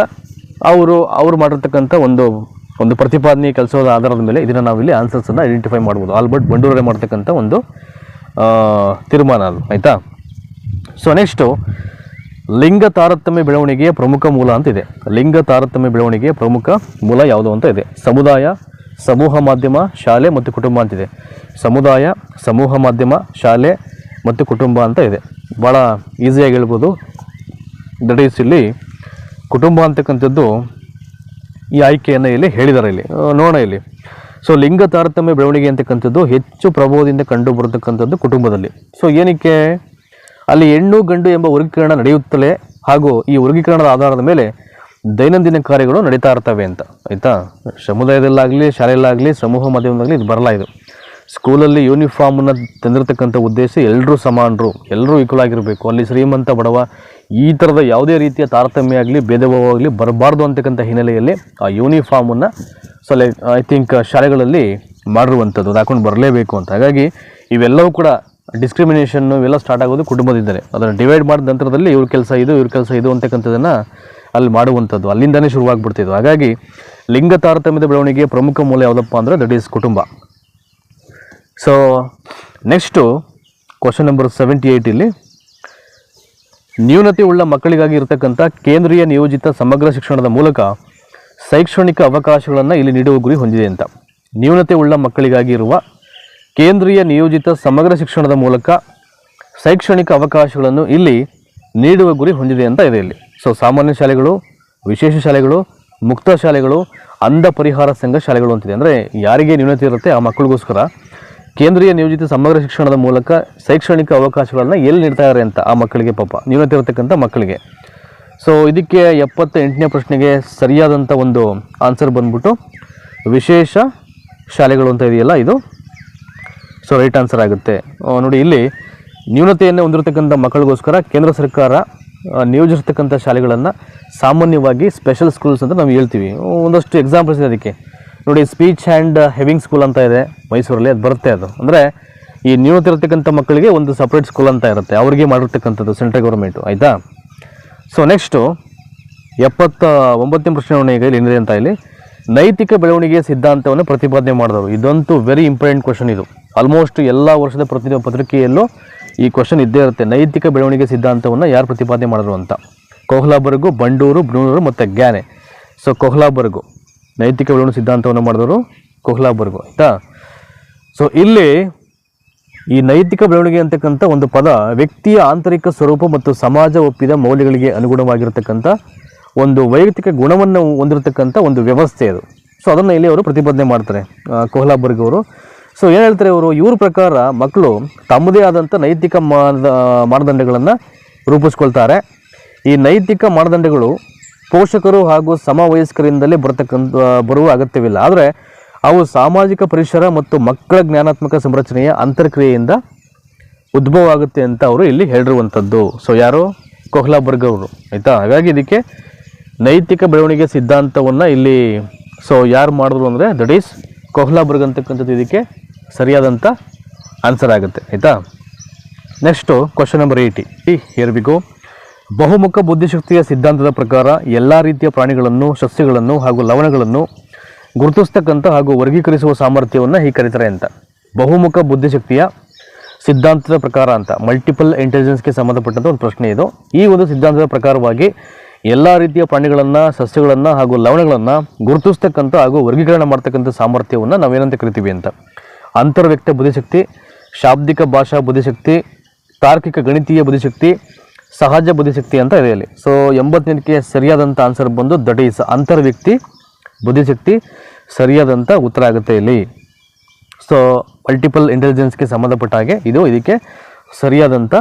ಅವರು ಮಾಡಿರ್ತಕ್ಕಂಥ ಒಂದು ಪ್ರತಿಪಾದನೆ ಕೆಲಸದ ಆಧಾರದ ಮೇಲೆ ಇದನ್ನು ನಾವಿಲ್ಲಿ ಆನ್ಸರ್ಸನ್ನು ಐಡೆಂಟಿಫೈ ಮಾಡ್ಬೋದು. ಆಲ್ಬರ್ಟ್ ಬಂಡೂರೇ ಮಾಡ್ತಕ್ಕಂಥ ಒಂದು ತೀರ್ಮಾನ ಅದು, ಆಯಿತಾ. ಸೊ ನೆಕ್ಸ್ಟು ಲಿಂಗ ತಾರತಮ್ಯ ಬೆಳವಣಿಗೆಯ ಪ್ರಮುಖ ಮೂಲ ಅಂತ ಇದೆ. ಲಿಂಗ ತಾರತಮ್ಯ ಬೆಳವಣಿಗೆಯ ಪ್ರಮುಖ ಮೂಲ ಯಾವುದು ಅಂತ ಇದೆ. ಸಮುದಾಯ, ಸಮೂಹ ಮಾಧ್ಯಮ, ಶಾಲೆ ಮತ್ತು ಕುಟುಂಬ ಅಂತಿದೆ. ಸಮುದಾಯ, ಸಮೂಹ ಮಾಧ್ಯಮ, ಶಾಲೆ ಮತ್ತು ಕುಟುಂಬ ಅಂತ ಇದೆ. ಭಾಳ ಈಸಿಯಾಗಿ ಹೇಳ್ಬೋದು. ದಟ್ ಈಸ್ ಇಲ್ಲಿ ಕುಟುಂಬ ಅಂತಕ್ಕಂಥದ್ದು ಈ ಆಯ್ಕೆಯನ್ನು ಇಲ್ಲಿ ಹೇಳಿದ್ದಾರೆ. ಇಲ್ಲಿ ನೋಡೋಣ ಇಲ್ಲಿ. ಸೊ ಲಿಂಗ ತಾರತಮ್ಯ ಬೆಳವಣಿಗೆ ಅಂತಕ್ಕಂಥದ್ದು ಹೆಚ್ಚು ಪ್ರಭಾವದಿಂದ ಕಂಡು ಬರತಕ್ಕಂಥದ್ದು ಕುಟುಂಬದಲ್ಲಿ. ಸೊ ಏನಕ್ಕೆ ಅಲ್ಲಿ ಹೆಣ್ಣು ಗಂಡು ಎಂಬ ವರ್ಗೀಕರಣ ನಡೆಯುತ್ತಲೇ ಹಾಗೂ ಈ ವರ್ಗೀಕರಣದ ಆಧಾರದ ಮೇಲೆ ದೈನಂದಿನ ಕಾರ್ಯಗಳು ನಡೀತಾ ಇರ್ತವೆ ಅಂತ, ಆಯಿತಾ. ಸಮುದಾಯದಲ್ಲಾಗಲಿ, ಶಾಲೆಯಲ್ಲಾಗಲಿ, ಸಮೂಹ ಮಾಧ್ಯಮದಾಗಲಿ ಇದು ಬರಲ್ಲ. ಇದು ಸ್ಕೂಲಲ್ಲಿ ಯೂನಿಫಾರ್ಮನ್ನು ತಂದಿರತಕ್ಕಂಥ ಉದ್ದೇಶ ಎಲ್ಲರೂ ಸಮಾನರು, ಎಲ್ಲರೂ ಈಕ್ವಲ್ ಆಗಿರಬೇಕು, ಅಲ್ಲಿ ಶ್ರೀಮಂತ ಬಡವ ಈ ಥರದ ಯಾವುದೇ ರೀತಿಯ ತಾರತಮ್ಯ ಆಗಲಿ ಭೇದ ಭಾವ ಆಗಲಿ ಬರಬಾರ್ದು ಅಂತಕ್ಕಂಥ ಹಿನ್ನೆಲೆಯಲ್ಲಿ ಆ ಯೂನಿಫಾರ್ಮನ್ನು ಐ ಥಿಂಕ್ ಶಾಲೆಗಳಲ್ಲಿ ಮಾಡಿರುವಂಥದ್ದು, ಅದು ಹಾಕೊಂಡು ಬರಲೇಬೇಕು ಅಂತ. ಹಾಗಾಗಿ ಇವೆಲ್ಲವೂ ಕೂಡ ಡಿಸ್ಕ್ರಿಮಿನೇಷನ್ನು ಇವೆಲ್ಲ ಸ್ಟಾರ್ಟ್ ಆಗೋದು ಕುಟುಂಬದಿಂದಲೇ. ಅದನ್ನು ಡಿವೈಡ್ ಮಾಡಿದ ನಂತರದಲ್ಲಿ ಇವ್ರ ಕೆಲಸ ಇದು ಅಂತಕ್ಕಂಥದ್ದನ್ನು ಅಲ್ಲಿ ಮಾಡುವಂಥದ್ದು ಅಲ್ಲಿಂದನೇ ಶುರುವಾಗ್ಬಿಡ್ತಿದ್ದು. ಹಾಗಾಗಿ ಲಿಂಗ ತಾರತಮ್ಯದ ಬೆಳವಣಿಗೆಯ ಪ್ರಮುಖ ಮೂಲ ಯಾವುದಪ್ಪ ಅಂದರೆ ದಟ್ ಈಸ್ ಕುಟುಂಬ. ಸೊ ನೆಕ್ಸ್ಟು ಕ್ವಶನ್ ನಂಬರ್ 78 ಇಲ್ಲಿ ನ್ಯೂನತೆ ಉಳ್ಳ ಮಕ್ಕಳಿಗಾಗಿ ಇರತಕ್ಕಂಥ ಕೇಂದ್ರೀಯ ನಿಯೋಜಿತ ಸಮಗ್ರ ಶಿಕ್ಷಣದ ಮೂಲಕ ಶೈಕ್ಷಣಿಕ ಅವಕಾಶಗಳನ್ನು ಇಲ್ಲಿ ನೀಡುವ ಗುರಿ ಹೊಂದಿದೆ ಅಂತ. ನ್ಯೂನತೆ ಉಳ್ಳ ಮಕ್ಕಳಿಗಾಗಿ ಇರುವ ಕೇಂದ್ರೀಯ ನಿಯೋಜಿತ ಸಮಗ್ರ ಶಿಕ್ಷಣದ ಮೂಲಕ ಶೈಕ್ಷಣಿಕ ಅವಕಾಶಗಳನ್ನು ಇಲ್ಲಿ ನೀಡುವ ಗುರಿ ಹೊಂದಿದೆ ಅಂತ ಇದೆ ಇಲ್ಲಿ. ಸೊ ಸಾಮಾನ್ಯ ಶಾಲೆಗಳು, ವಿಶೇಷ ಶಾಲೆಗಳು, ಮುಕ್ತ ಶಾಲೆಗಳು, ಅಂಧ ಪರಿಹಾರ ಸಂಘ ಶಾಲೆಗಳು ಅಂತಿದೆ. ಅಂದರೆ ಯಾರಿಗೆ ನ್ಯೂನತೆ ಇರುತ್ತೆ ಆ ಮಕ್ಕಳಿಗೋಸ್ಕರ ಕೇಂದ್ರೀಯ ನಿಯೋಜಿತ ಸಮಗ್ರ ಶಿಕ್ಷಣದ ಮೂಲಕ ಶೈಕ್ಷಣಿಕ ಅವಕಾಶಗಳನ್ನು ಎಲ್ಲಿ ನೀಡ್ತಾ ಇದ್ದಾರೆ ಅಂತ ಆ ಮಕ್ಕಳಿಗೆ, ಪಾಪ ನ್ಯೂನತೆ ಇರತಕ್ಕಂಥ ಮಕ್ಕಳಿಗೆ. ಸೊ ಇದಕ್ಕೆ 78ನೇ ಪ್ರಶ್ನೆಗೆ ಸರಿಯಾದಂಥ ಒಂದು ಆನ್ಸರ್ ಬಂದ್ಬಿಟ್ಟು ವಿಶೇಷ ಶಾಲೆಗಳು ಅಂತ ಇದೆಯಲ್ಲ, ಇದು ಸೊ ರೈಟ್ ಆನ್ಸರ್ ಆಗುತ್ತೆ. ನೋಡಿ, ಇಲ್ಲಿ ನ್ಯೂನತೆಯನ್ನು ಹೊಂದಿರತಕ್ಕಂಥ ಮಕ್ಕಳಿಗೋಸ್ಕರ ಕೇಂದ್ರ ಸರ್ಕಾರ ನಿಯೋಜಿಸಿರ್ತಕ್ಕಂಥ ಶಾಲೆಗಳನ್ನು ಸಾಮಾನ್ಯವಾಗಿ ಸ್ಪೆಷಲ್ ಸ್ಕೂಲ್ಸ್ ಅಂತ ನಾವು ಹೇಳ್ತೀವಿ. ಒಂದಷ್ಟು ಎಕ್ಸಾಂಪಲ್ಸ್ ಇದೆ ಅದಕ್ಕೆ. ನೋಡಿ, ಸ್ಪೀಚ್ ಆ್ಯಂಡ್ ಹೆವಿಂಗ್ ಸ್ಕೂಲ್ ಅಂತ ಇದೆ ಮೈಸೂರಲ್ಲಿ, ಅದು ಬರುತ್ತೆ. ಅದು ಅಂದರೆ ಈ ನ್ಯೂನತೆ ಇರತಕ್ಕಂಥ ಮಕ್ಕಳಿಗೆ ಒಂದು ಸಪ್ರೇಟ್ ಸ್ಕೂಲ್ ಅಂತ ಇರುತ್ತೆ, ಅವ್ರಿಗೆ ಮಾಡಿರ್ತಕ್ಕಂಥದ್ದು ಸೆಂಟ್ರಲ್ ಗೌರ್ಮೆಂಟು, ಆಯಿತಾ. ಸೊ ನೆಕ್ಸ್ಟು 79ನೇ ಪ್ರಶ್ನೆ ಈಗ ಇಲ್ಲಿ ಏನಿದೆ ಅಂತ ಇಲ್ಲಿ ನೈತಿಕ ಬೆಳವಣಿಗೆಯ ಸಿದ್ಧಾಂತವನ್ನು ಪ್ರತಿಪಾದನೆ ಮಾಡಿದವರು. ಇದಂತೂ ವೆರಿ ಇಂಪಾರ್ಟೆಂಟ್ ಕ್ವಶನ್. ಇದು ಆಲ್ಮೋಸ್ಟ್ ಎಲ್ಲ ವರ್ಷದ ಪತ್ರಿಕೆಯಲ್ಲೂ ಈ ಕ್ವಶನ್ ಇದ್ದೇ ಇರುತ್ತೆ. ನೈತಿಕ ಬೆಳವಣಿಗೆ ಸಿದ್ಧಾಂತವನ್ನು ಯಾರು ಪ್ರತಿಪಾದನೆ ಮಾಡಿದ್ರು ಅಂತ. ಕೊಹ್ಲಾಬರ್ಗು, ಬಂಡೂರು, ಬ್ರೂನರು ಮತ್ತು ಗ್ಯಾನೆ. ಸೊ ಕೊಹ್ಲಾಬರ್ಗು ನೈತಿಕ ಬೆಳವಣಿಗೆ ಸಿದ್ಧಾಂತವನ್ನು ಮಾಡಿದವರು ಕೊಹ್ಲಾಬರ್ಗು, ಆಯಿತಾ. ಸೊ ಇಲ್ಲಿ ಈ ನೈತಿಕ ಬೆಳವಣಿಗೆ ಅಂತಕ್ಕಂಥ ಒಂದು ಪದ ವ್ಯಕ್ತಿಯ ಆಂತರಿಕ ಸ್ವರೂಪ ಮತ್ತು ಸಮಾಜ ಒಪ್ಪಿದ ಮೌಲ್ಯಗಳಿಗೆ ಅನುಗುಣವಾಗಿರತಕ್ಕಂಥ ಒಂದು ವೈಯಕ್ತಿಕ ಗುಣವನ್ನು ಹೊಂದಿರತಕ್ಕಂಥ ಒಂದು ವ್ಯವಸ್ಥೆ ಅದು. ಸೊ ಅದನ್ನು ಇಲ್ಲಿ ಅವರು ಪ್ರತಿಪಾದನೆ ಮಾಡ್ತಾರೆ ಕೊಹ್ಲಾಬರ್ಗ್ ಅವರು. ಸೊ ಏನು ಹೇಳ್ತಾರೆ ಇವ್ರ ಪ್ರಕಾರ ಮಕ್ಕಳು ತಮ್ಮದೇ ಆದಂಥ ನೈತಿಕ ಮಾನದಂಡಗಳನ್ನು ರೂಪಿಸ್ಕೊಳ್ತಾರೆ. ಈ ನೈತಿಕ ಮಾನದಂಡಗಳು ಪೋಷಕರು ಹಾಗೂ ಸಮವಯಸ್ಕರಿಂದಲೇ ಬರುವ ಅಗತ್ಯವಿಲ್ಲ. ಆದರೆ ಅವು ಸಾಮಾಜಿಕ ಪರಿಸರ ಮತ್ತು ಮಕ್ಕಳ ಜ್ಞಾನಾತ್ಮಕ ಸಂರಚನೆಯ ಅಂತರ್ಕ್ರಿಯೆಯಿಂದ ಉದ್ಭವ ಆಗುತ್ತೆ ಅಂತ ಅವರು ಇಲ್ಲಿ ಹೇಳಿರುವಂಥದ್ದು. ಸೊ ಯಾರು? ಕೊಹ್ಲಾಬರ್ಗ್ ಅವರು, ಆಯಿತಾ. ಹಾಗಾಗಿ ಇದಕ್ಕೆ ನೈತಿಕ ಬೆಳವಣಿಗೆ ಸಿದ್ಧಾಂತವನ್ನು ಇಲ್ಲಿ ಯಾರು ಮಾಡಿದ್ರು ಅಂದರೆ ದಟ್ ಈಸ್ ಕೊಹ್ಲಾಬರ್ಗ್ ಅಂತಕ್ಕಂಥದ್ದು ಇದಕ್ಕೆ ಸರಿಯಾದಂಥ ಆನ್ಸರ್ ಆಗುತ್ತೆ, ಆಯಿತಾ. Next question number 80 here we go. ಬಹುಮುಖ ಬುದ್ಧಿಶಕ್ತಿಯ ಸಿದ್ಧಾಂತದ ಪ್ರಕಾರ ಎಲ್ಲ ರೀತಿಯ ಪ್ರಾಣಿಗಳನ್ನು, ಸಸ್ಯಗಳನ್ನು ಹಾಗೂ ಲವಣಗಳನ್ನು ಗುರುತಿಸ್ತಕ್ಕಂಥ ಹಾಗೂ ವರ್ಗೀಕರಿಸುವ ಸಾಮರ್ಥ್ಯವನ್ನು ಹೀಗೆ ಕರೀತಾರೆ ಅಂತ. ಬಹುಮುಖ ಬುದ್ಧಿಶಕ್ತಿಯ ಸಿದ್ಧಾಂತದ ಪ್ರಕಾರ ಅಂತ, ಮಲ್ಟಿಪಲ್ ಇಂಟೆಲಿಜೆನ್ಸ್ಗೆ ಸಂಬಂಧಪಟ್ಟಂಥ ಒಂದು ಪ್ರಶ್ನೆ ಇದು. ಈ ಒಂದು ಸಿದ್ಧಾಂತದ ಪ್ರಕಾರವಾಗಿ ಎಲ್ಲ ರೀತಿಯ ಪ್ರಾಣಿಗಳನ್ನು, ಸಸ್ಯಗಳನ್ನು ಹಾಗೂ ಲವಣಗಳನ್ನು ಗುರುತಿಸ್ತಕ್ಕಂಥ ಹಾಗೂ ವರ್ಗೀಕರಣ ಮಾಡ್ತಕ್ಕಂಥ ಸಾಮರ್ಥ್ಯವನ್ನು ನಾವೇನಂತ ಕರಿತೀವಿ ಅಂತ. ಅಂತರ್ವ್ಯಕ್ತ ಬುದ್ಧಿಶಕ್ತಿ, ಶಾಬ್ದಿಕ ಭಾಷಾ ಬುದ್ಧಿಶಕ್ತಿ, ತಾರ್ಕಿಕ ಗಣಿತೀಯ ಬುದ್ಧಿಶಕ್ತಿ, ಸಹಜ ಬುದ್ಧಿಶಕ್ತಿ ಅಂತ ಇದೆ ಇಲ್ಲಿ. ಸೊ 80ಕ್ಕೆ ಸರಿಯಾದಂಥ ಆನ್ಸರ್ ಬಂದು ದಟ್ ಈಸ್ ಅಂತರ್ವ್ಯಕ್ತಿ ಬುದ್ಧಿಶಕ್ತಿ ಸರಿಯಾದಂಥ ಉತ್ತರ ಆಗುತ್ತೆ ಇಲ್ಲಿ. ಸೊ ಮಲ್ಟಿಪಲ್ ಇಂಟೆಲಿಜೆನ್ಸ್ಗೆ ಸಂಬಂಧಪಟ್ಟ ಹಾಗೆ ಇದಕ್ಕೆ ಸರಿಯಾದಂಥ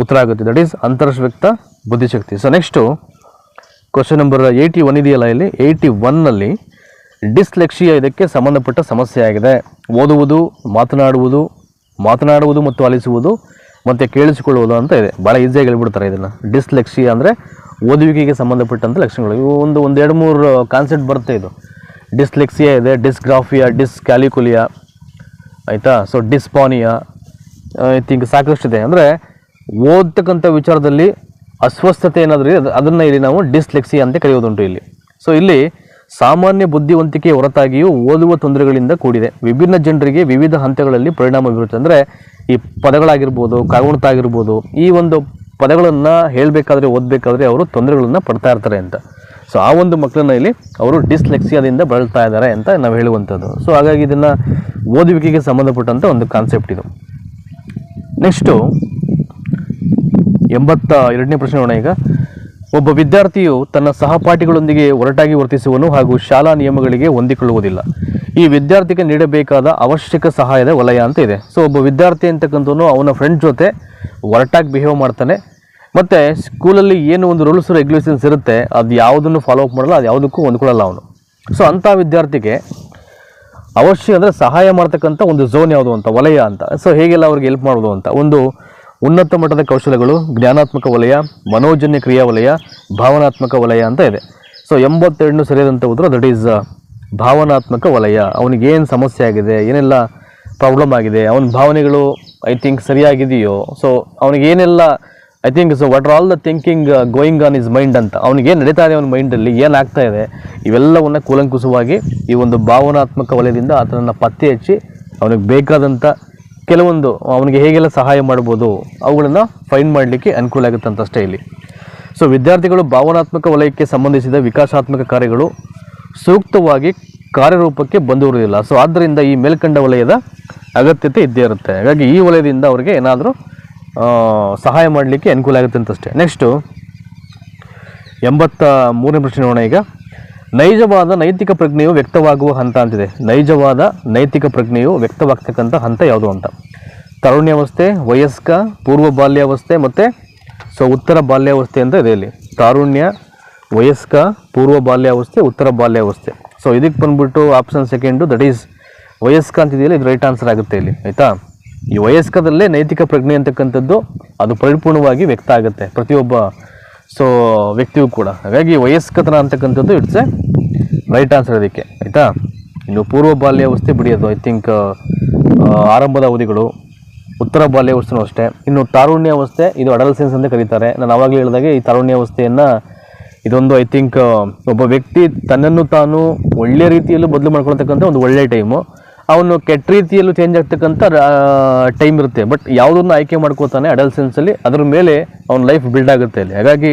ಉತ್ತರ ಆಗುತ್ತೆ, ದಟ್ ಈಸ್ ಅಂತರ್ವ್ಯಕ್ತ ಬುದ್ಧಿಶಕ್ತಿ. ಸೊ ನೆಕ್ಸ್ಟು ಕ್ವಶನ್ ನಂಬರ್ 81 ಇದೆಯಲ್ಲ, ಇಲ್ಲಿ 81ನಲ್ಲಿ ಡಿಸ್ಲೆಕ್ಸಿಯಾ ಇದಕ್ಕೆ ಸಂಬಂಧಪಟ್ಟ ಸಮಸ್ಯೆ ಆಗಿದೆ. ಓದುವುದು, ಮಾತನಾಡುವುದು ಮತ್ತು ಆಲಿಸುವುದು ಮತ್ತು ಕೇಳಿಸಿಕೊಳ್ಳುವುದು ಅಂತ ಇದೆ. ಭಾಳ ಈಸಿಯಾಗಿ ಹೇಳ್ಬಿಡ್ತಾರೆ ಇದನ್ನು. ಡಿಸ್ಲೆಕ್ಸಿಯಾ ಅಂದರೆ ಓದುವಿಕೆಗೆ ಸಂಬಂಧಪಟ್ಟಂಥ ಲಕ್ಷಣಗಳು. ಇವು ಒಂದು 2-3 ಕಾನ್ಸೆಪ್ಟ್ ಬರುತ್ತೆ. ಇದು ಡಿಸ್ಲೆಕ್ಸಿಯಾ ಇದೆ, ಡಿಸ್ಗ್ರಾಫಿಯಾ, ಡಿಸ್ಕ್ಯಾಲಿಕುಲಿಯಾ, ಆಯಿತಾ. ಸೊ ಡಿಸ್ಪಾನಿಯಾ, ಐ ಥಿಂಕ್ ಸಾಕಷ್ಟಿದೆ. ಅಂದರೆ ಓದ್ತಕ್ಕಂಥ ವಿಚಾರದಲ್ಲಿ ಅಸ್ವಸ್ಥತೆ ಏನಾದರೂ ಅದನ್ನು ಇಲ್ಲಿ ನಾವು ಡಿಸ್ಲೆಕ್ಸಿಯಾ ಅಂತ ಕರೆಯೋದುಂಟು ಇಲ್ಲಿ. ಸೊ ಇಲ್ಲಿ ಸಾಮಾನ್ಯ ಬುದ್ಧಿವಂತಿಕೆ ಹೊರತಾಗಿಯೂ ಓದುವ ತೊಂದರೆಗಳಿಂದ ಕೂಡಿದೆ. ವಿಭಿನ್ನ ಜನರಿಗೆ ವಿವಿಧ ಹಂತಗಳಲ್ಲಿ ಪರಿಣಾಮ ಬೀರುತ್ತೆ. ಅಂದರೆ ಈ ಪದಗಳಾಗಿರ್ಬೋದು, ಕಾಗುಣಿತ ಆಗಿರ್ಬೋದು, ಈ ಒಂದು ಪದಗಳನ್ನು ಹೇಳಬೇಕಾದ್ರೆ, ಓದಬೇಕಾದ್ರೆ ಅವರು ತೊಂದರೆಗಳನ್ನು ಪಡ್ತಾ ಇರ್ತಾರೆ ಅಂತ. ಸೊ ಆ ಒಂದು ಮಕ್ಕಳನ್ನ ಇಲ್ಲಿ ಅವರು ಡಿಸ್ಲೆಕ್ಸಿಯಾದಿಂದ ಬಳಲ್ತಾ ಇದ್ದಾರೆ ಅಂತ ನಾವು ಹೇಳುವಂಥದ್ದು. ಸೊ ಹಾಗಾಗಿ ಇದನ್ನು ಓದುವಿಕೆಗೆ ಸಂಬಂಧಪಟ್ಟಂಥ ಒಂದು ಕಾನ್ಸೆಪ್ಟ್ ಇದು. ನೆಕ್ಸ್ಟು 82ನೇ ಪ್ರಶ್ನೆ ನೋಡೋಣ ಈಗ. ಒಬ್ಬ ವಿದ್ಯಾರ್ಥಿಯು ತನ್ನ ಸಹಪಾಠಿಗಳೊಂದಿಗೆ ಒರಟಾಗಿ ವರ್ತಿಸುವನು ಹಾಗೂ ಶಾಲಾ ನಿಯಮಗಳಿಗೆ ಹೊಂದಿಕೊಳ್ಳುವುದಿಲ್ಲ. ಈ ವಿದ್ಯಾರ್ಥಿಗೆ ನೀಡಬೇಕಾದ ಅವಶ್ಯಕ ಸಹಾಯದ ವಲಯ ಅಂತ ಇದೆ. ಸೊ ಒಬ್ಬ ವಿದ್ಯಾರ್ಥಿ ಅಂತಕ್ಕಂಥವನು ಅವನ ಫ್ರೆಂಡ್ ಜೊತೆ ಒರಟಾಗಿ ಬಿಹೇವ್ ಮಾಡ್ತಾನೆ, ಮತ್ತು ಸ್ಕೂಲಲ್ಲಿ ಏನು ಒಂದು ರೂಲ್ಸ್ ರೆಗ್ಯುಲೇಷನ್ಸ್ ಇರುತ್ತೆ ಅದು ಯಾವುದನ್ನು ಫಾಲೋ ಅಪ್ ಮಾಡಲ್ಲ, ಅದು ಯಾವುದಕ್ಕೂ ಹೊಂದ್ಕೊಳ್ಳಲ್ಲ ಅವನು. ಸೊ ಅಂಥ ವಿದ್ಯಾರ್ಥಿಗೆ ಅವಶ್ಯ ಅಂದರೆ ಸಹಾಯ ಮಾಡ್ತಕ್ಕಂಥ ಒಂದು ಝೋನ್ ಯಾವುದು ಅಂತ, ವಲಯ ಅಂತ. ಸೊ ಹೇಗೆಲ್ಲ ಅವ್ರಿಗೆ ಹೆಲ್ಪ್ ಮಾಡೋದು ಅಂತ, ಒಂದು ಉನ್ನತ ಮಟ್ಟದ ಕೌಶಲ್ಯಗಳು, ಜ್ಞಾನಾತ್ಮಕ ವಲಯ, ಮನೋಜನ್ಯ ಕ್ರಿಯಾ ವಲಯ, ಭಾವನಾತ್ಮಕ ವಲಯ ಅಂತ ಇದೆ. ಸೊ 82 ಸರಿಯಾದಂಥ ಉತ್ತರ ದಟ್ ಈಸ್ ಭಾವನಾತ್ಮಕ ವಲಯ. ಅವನಿಗೇನು ಸಮಸ್ಯೆ ಆಗಿದೆ, ಏನೆಲ್ಲ ಪ್ರಾಬ್ಲಮ್ ಆಗಿದೆ, ಅವನ ಭಾವನೆಗಳು ಐ ಥಿಂಕ್ ಸರಿಯಾಗಿದೆಯೋ, ಸೊ ಅವನಿಗೇನೆಲ್ಲ I think so what are all the thinking going on his mind ಅಂತ, ಅವನಿಗೇನು ನಡೀತಾ ಇದೆ ಅವನ ಮೈಂಡಲ್ಲಿ, ಏನಾಗ್ತಾ ಇದೆ, ಇವೆಲ್ಲವನ್ನು ಕೂಲಂಕುಷವಾಗಿ ಈ ಒಂದು ಭಾವನಾತ್ಮಕ ವಲಯದಿಂದ ಆತನನ್ನು ಪತ್ತೆ ಹಚ್ಚಿ ಅವನಿಗೆ ಬೇಕಾದಂಥ ಕೆಲವೊಂದು ಅವನಿಗೆ ಹೇಗೆಲ್ಲ ಸಹಾಯ ಮಾಡ್ಬೋದು ಅವುಗಳನ್ನು ಫೈಂಡ್ ಮಾಡಲಿಕ್ಕೆ ಅನುಕೂಲ ಆಗುತ್ತೆ ಅಂತ ಅಷ್ಟೇ ಇಲ್ಲಿ. ಸೊ ವಿದ್ಯಾರ್ಥಿಗಳು ಭಾವನಾತ್ಮಕ ವಲಯಕ್ಕೆ ಸಂಬಂಧಿಸಿದ ವಿಕಾಸಾತ್ಮಕ ಕಾರ್ಯಗಳು ಸೂಕ್ತವಾಗಿ ಕಾರ್ಯರೂಪಕ್ಕೆ ಬಂದಿರುವುದಿಲ್ಲ. ಸೊ ಆದ್ದರಿಂದ ಈ ಮೇಲ್ಕಂಡ ವಲಯದ ಅಗತ್ಯತೆ ಇದ್ದೇ ಇರುತ್ತೆ. ಹಾಗಾಗಿ ಈ ವಲಯದಿಂದ ಅವರಿಗೆ ಏನಾದರೂ ಸಹಾಯ ಮಾಡಲಿಕ್ಕೆ ಅನುಕೂಲ ಆಗುತ್ತೆ ಅಂತಷ್ಟೇ. ನೆಕ್ಸ್ಟು 83ನೇ ಪ್ರಶ್ನೆ ನೋಡೋಣ ಈಗ. ನೈಜವಾದ ನೈತಿಕ ಪ್ರಜ್ಞೆಯು ವ್ಯಕ್ತವಾಗುವ ಹಂತ ಅಂತಿದೆ. ನೈಜವಾದ ನೈತಿಕ ಪ್ರಜ್ಞೆಯು ವ್ಯಕ್ತವಾಗ್ತಕ್ಕಂಥ ಹಂತ ಯಾವುದು ಅಂತ. ತಾರುಣ್ಯಾವಸ್ಥೆ, ವಯಸ್ಕ, ಪೂರ್ವ ಬಾಲ್ಯಾವಸ್ಥೆ ಮತ್ತು ಉತ್ತರ ಬಾಲ್ಯಾವಸ್ಥೆ ಅಂತ ಇದೆ ಇಲ್ಲಿ. ತಾರುಣ್ಯ, ವಯಸ್ಕ, ಪೂರ್ವ ಬಾಲ್ಯಾವಸ್ಥೆ, ಉತ್ತರ ಬಾಲ್ಯಾವಸ್ಥೆ. ಸೊ ಇದಕ್ಕೆ ಬಂದ್ಬಿಟ್ಟು ಆಪ್ಷನ್ ಸೆಕೆಂಡು ದಟ್ ಈಸ್ ವಯಸ್ಕ ಅಂತಿದೆಯಲ್ಲ, ಇದು ರೈಟ್ ಆನ್ಸರ್ ಆಗುತ್ತೆ ಇಲ್ಲಿ, ಆಯಿತಾ. ಈ ವಯಸ್ಕದಲ್ಲೇ ನೈತಿಕ ಪ್ರಜ್ಞೆ ಅಂತಕ್ಕಂಥದ್ದು ಅದು ಪರಿಪೂರ್ಣವಾಗಿ ವ್ಯಕ್ತ ಆಗುತ್ತೆ ಪ್ರತಿಯೊಬ್ಬ ವ್ಯಕ್ತಿಯೂ ಕೂಡ. ಹಾಗಾಗಿ ವಯಸ್ಕತನ ಅಂತಕ್ಕಂಥದ್ದು ಇಟ್ಸ್ ಎ ರೈಟ್ ಆನ್ಸರ್ ಅದಕ್ಕೆ, ಆಯಿತಾ. ಇನ್ನು ಪೂರ್ವ ಬಾಲ್ಯಾವಸ್ಥೆ ಬಿಡಿಯೋದು ಐ ಥಿಂಕ್ ಆರಂಭದ ಅವಧಿಗಳು, ಉತ್ತರ ಬಾಲ್ಯಾವಸ್ಥೆನೂ ಅಷ್ಟೇ. ಇನ್ನು ತಾರುಣ್ಯಾವಸ್ಥೆ ಇದು ಅಡಲ್ಸೆನ್ಸ್ ಅಂತ ಕರೀತಾರೆ. ನಾನು ಆವಾಗಲೇ ಹೇಳಿದಾಗೆ ಈ ತಾರುಣ್ಯಾವಸ್ಥೆಯನ್ನು ಇದೊಂದು ಐ ಥಿಂಕ್ ಒಬ್ಬ ವ್ಯಕ್ತಿ ತನ್ನನ್ನು ತಾನು ಒಳ್ಳೆಯ ರೀತಿಯಲ್ಲೂ ಬದಲು ಮಾಡ್ಕೊಳ್ತಕ್ಕಂಥ ಒಂದು ಒಳ್ಳೆಯ ಟೈಮು. ಅವನು ಕೆಟ್ಟ ರೀತಿಯಲ್ಲೂ ಚೇಂಜ್ ಆಗ್ತಕ್ಕಂಥ ಟೈಮ್ ಇರುತ್ತೆ. ಬಟ್ ಯಾವುದನ್ನು ಆಯ್ಕೆ ಮಾಡ್ಕೋತಾನೆ ಅಡಲ್ಸೆನ್ಸಲ್ಲಿ, ಅದ್ರ ಮೇಲೆ ಅವ್ನ ಲೈಫ್ ಬಿಲ್ಡ್ ಆಗುತ್ತೆ ಅಲ್ಲಿ. ಹಾಗಾಗಿ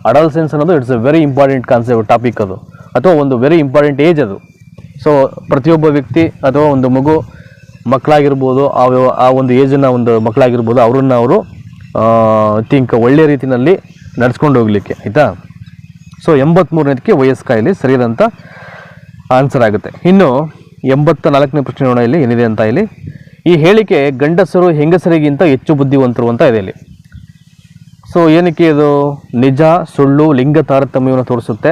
ಅಡಲ್ಸೆನ್ಸ್ ಅನ್ನೋದು it's A very important concept, topic ಅದು, ಅಥವಾ ಒಂದು ವೆರಿ ಇಂಪಾರ್ಟೆಂಟ್ ಏಜ್ ಅದು. ಸೊ ಪ್ರತಿಯೊಬ್ಬ ವ್ಯಕ್ತಿ ಅಥವಾ ಒಂದು ಮಗು ಮಕ್ಕಳಾಗಿರ್ಬೋದು, ಆ ಒಂದು ಏಜಿನ ಒಂದು ಮಕ್ಕಳಾಗಿರ್ಬೋದು, ಅವ್ರನ್ನ ಅವರು ಥಿಂಕ್ ಒಳ್ಳೆ ರೀತಿಯಲ್ಲಿ ನಡೆಸ್ಕೊಂಡು ಹೋಗಲಿಕ್ಕೆ, ಆಯಿತಾ. ಸೊ 83ನೇದಕ್ಕೆ ವಯಸ್ಕ ಇಲ್ಲಿ ಸರಿಯಾದಂಥ ಆನ್ಸರ್ ಆಗುತ್ತೆ. ಇನ್ನು 84ನೇ ಪ್ರಶ್ನೆ ನೋಡೋಣ ಇಲ್ಲಿ ಏನಿದೆ ಅಂತ. ಇಲ್ಲಿ ಈ ಹೇಳಿಕೆ ಗಂಡಸರು ಹೆಂಗಸರಿಗಿಂತ ಹೆಚ್ಚು ಬುದ್ಧಿವಂತರು ಅಂತ ಇದೆ ಇಲ್ಲಿ. ಸೊ ಏನಕ್ಕೆ ಇದು ನಿಜ, ಸುಳ್ಳು, ಲಿಂಗ ತಾರತಮ್ಯವನ್ನು ತೋರಿಸುತ್ತೆ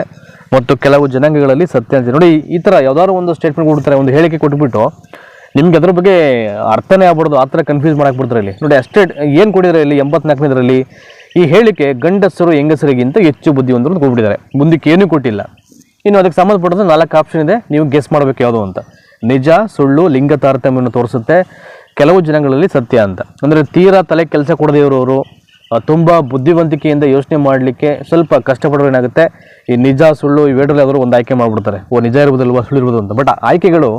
ಮತ್ತು ಕೆಲವು ಜನಾಂಗಗಳಲ್ಲಿ ಸತ್ಯ ಅಂತ. ನೋಡಿ, ಈ ಥರ ಯಾವ್ದಾದ್ರು ಒಂದು ಸ್ಟೇಟ್ಮೆಂಟ್ ಕೊಡ್ತಾರೆ, ಒಂದು ಹೇಳಿಕೆ ಕೊಟ್ಬಿಟ್ಟು ನಿಮ್ಗೆ ಅದ್ರ ಬಗ್ಗೆ ಅರ್ಥನೇ ಆಗ್ಬಾರ್ದು, ಆ ಥರ ಕನ್ಫ್ಯೂಸ್ ಮಾಡಕ್ಕೆ ಬಿಡ್ತಾರೆ ಇಲ್ಲಿ. ನೋಡಿ, ಅಷ್ಟೇ ಏನು ಕೊಟ್ಟಿದ್ದಾರೆ ಇಲ್ಲಿ 84ನೇದರಲ್ಲಿ, ಈ ಹೇಳಿಕೆ ಗಂಡಸರು ಹೆಂಗಸರಿಗಿಂತ ಹೆಚ್ಚು ಬುದ್ಧಿವಂತರು ಅಂತ ಕೊಟ್ಬಿಟ್ಟಿದ್ದಾರೆ. ಮುಂದಕ್ಕೆ ಏನೂ ಕೊಟ್ಟಿಲ್ಲ. ಇನ್ನು ಅದಕ್ಕೆ ಸಂಬಂಧಪಟ್ಟಂತೆ 4 ಆಪ್ಷನ್ ಇದೆ, ನೀವು ಗೆಸ್ ಮಾಡಬೇಕು ಯಾವುದು ಅಂತ. ನಿಜ, ಸುಳ್ಳು, ಲಿಂಗ ತಾರತಮ್ಯವನ್ನು ತೋರಿಸುತ್ತೆ, ಕೆಲವು ಜನಾಂಗಗಳಲ್ಲಿ ಸತ್ಯ ಅಂತ. ಅಂದರೆ ತೀರಾ ತಲೆ ಕೆಲಸ ಕೊಡದೇ ಇರೋರು, ತುಂಬ ಬುದ್ಧಿವಂತಿಕೆಯಿಂದ ಯೋಚನೆ ಮಾಡಲಿಕ್ಕೆ ಸ್ವಲ್ಪ ಕಷ್ಟಪಡೋರು ಏನಾಗುತ್ತೆ, ಈ ನಿಜ ಸುಳ್ಳು ಇವೆರಡರಲ್ಲಿ ಯಾವ್ದಾದ್ರು ಒಂದು ಆಯ್ಕೆ ಮಾಡಿಬಿಡ್ತಾರೆ. ನಿಜ ಇರ್ಬೋದಲ್ವಾ, ಸುಳ್ಳು ಇರ್ಬೋದು ಅಂತ. ಬಟ್ ಆಯ್ಕೆಗಳು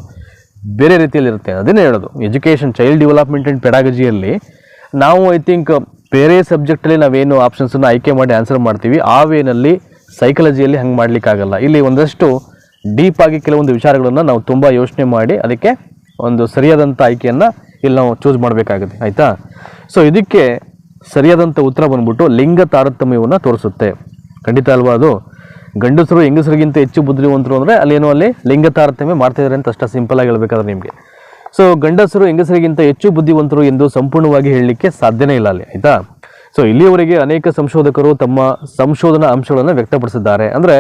ಬೇರೆ ರೀತಿಯಲ್ಲಿ ಇರುತ್ತೆ. ಅದನ್ನೇ ಹೇಳೋದು, ಎಜುಕೇಷನ್, ಚೈಲ್ಡ್ ಡೆವಲಪ್ಮೆಂಟ್ ಆ್ಯಂಡ್ ಪೆಡಾಗಜಿಯಲ್ಲಿ ನಾವು ಐ ಥಿಂಕ್ ಬೇರೆ ಸಬ್ಜೆಕ್ಟಲ್ಲಿ ನಾವೇನು ಆಪ್ಷನ್ಸನ್ನು ಆಯ್ಕೆ ಮಾಡಿ ಆನ್ಸರ್ ಮಾಡ್ತೀವಿ, ಆ ವೇನಲ್ಲಿ ಸೈಕಾಲಜಿಯಲ್ಲಿ ಹಂಗೆ ಮಾಡಲಿಕ್ಕಾಗಲ್ಲ. ಇಲ್ಲಿ ಒಂದಷ್ಟು ಡೀಪಾಗಿ ಕೆಲವೊಂದು ವಿಚಾರಗಳನ್ನು ನಾವು ತುಂಬ ಯೋಚನೆ ಮಾಡಿ ಅದಕ್ಕೆ ಒಂದು ಸರಿಯಾದಂಥ ಆಯ್ಕೆಯನ್ನು ಇಲ್ಲಿ ನಾವು ಚೂಸ್ ಮಾಡಬೇಕಾಗುತ್ತೆ, ಆಯಿತಾ. ಸೊ ಇದಕ್ಕೆ ಸರಿಯಾದಂಥ ಉತ್ತರ ಬಂದ್ಬಿಟ್ಟು ಲಿಂಗ ತಾರತಮ್ಯವನ್ನು ತೋರಿಸುತ್ತೆ. ಖಂಡಿತ ಅಲ್ವಾ ಅದು? ಗಂಡಸರು ಹೆಂಗಸರಿಗಿಂತ ಹೆಚ್ಚು ಬುದ್ಧಿವಂತರು ಅಂದರೆ ಅಲ್ಲಿ ಲಿಂಗ ತಾರತಮ್ಯ ಮಾಡ್ತಾಯಿದ್ದಾರೆ ಅಂತ ಅಷ್ಟು ಸಿಂಪಲಾಗಿ ಹೇಳ್ಬೇಕಾದ್ರೆ ನಿಮಗೆ. ಸೊ ಗಂಡಸರು ಹೆಂಗಸರಿಗಿಂತ ಹೆಚ್ಚು ಬುದ್ಧಿವಂತರು ಎಂದು ಸಂಪೂರ್ಣವಾಗಿ ಹೇಳಲಿಕ್ಕೆ ಸಾಧ್ಯನೇ ಇಲ್ಲ ಅಲ್ಲಿ, ಆಯಿತಾ. ಸೊ ಇಲ್ಲಿಯವರೆಗೆ ಅನೇಕ ಸಂಶೋಧಕರು ತಮ್ಮ ಸಂಶೋಧನಾ ಅಂಶಗಳನ್ನು ವ್ಯಕ್ತಪಡಿಸಿದ್ದಾರೆ. ಅಂದರೆ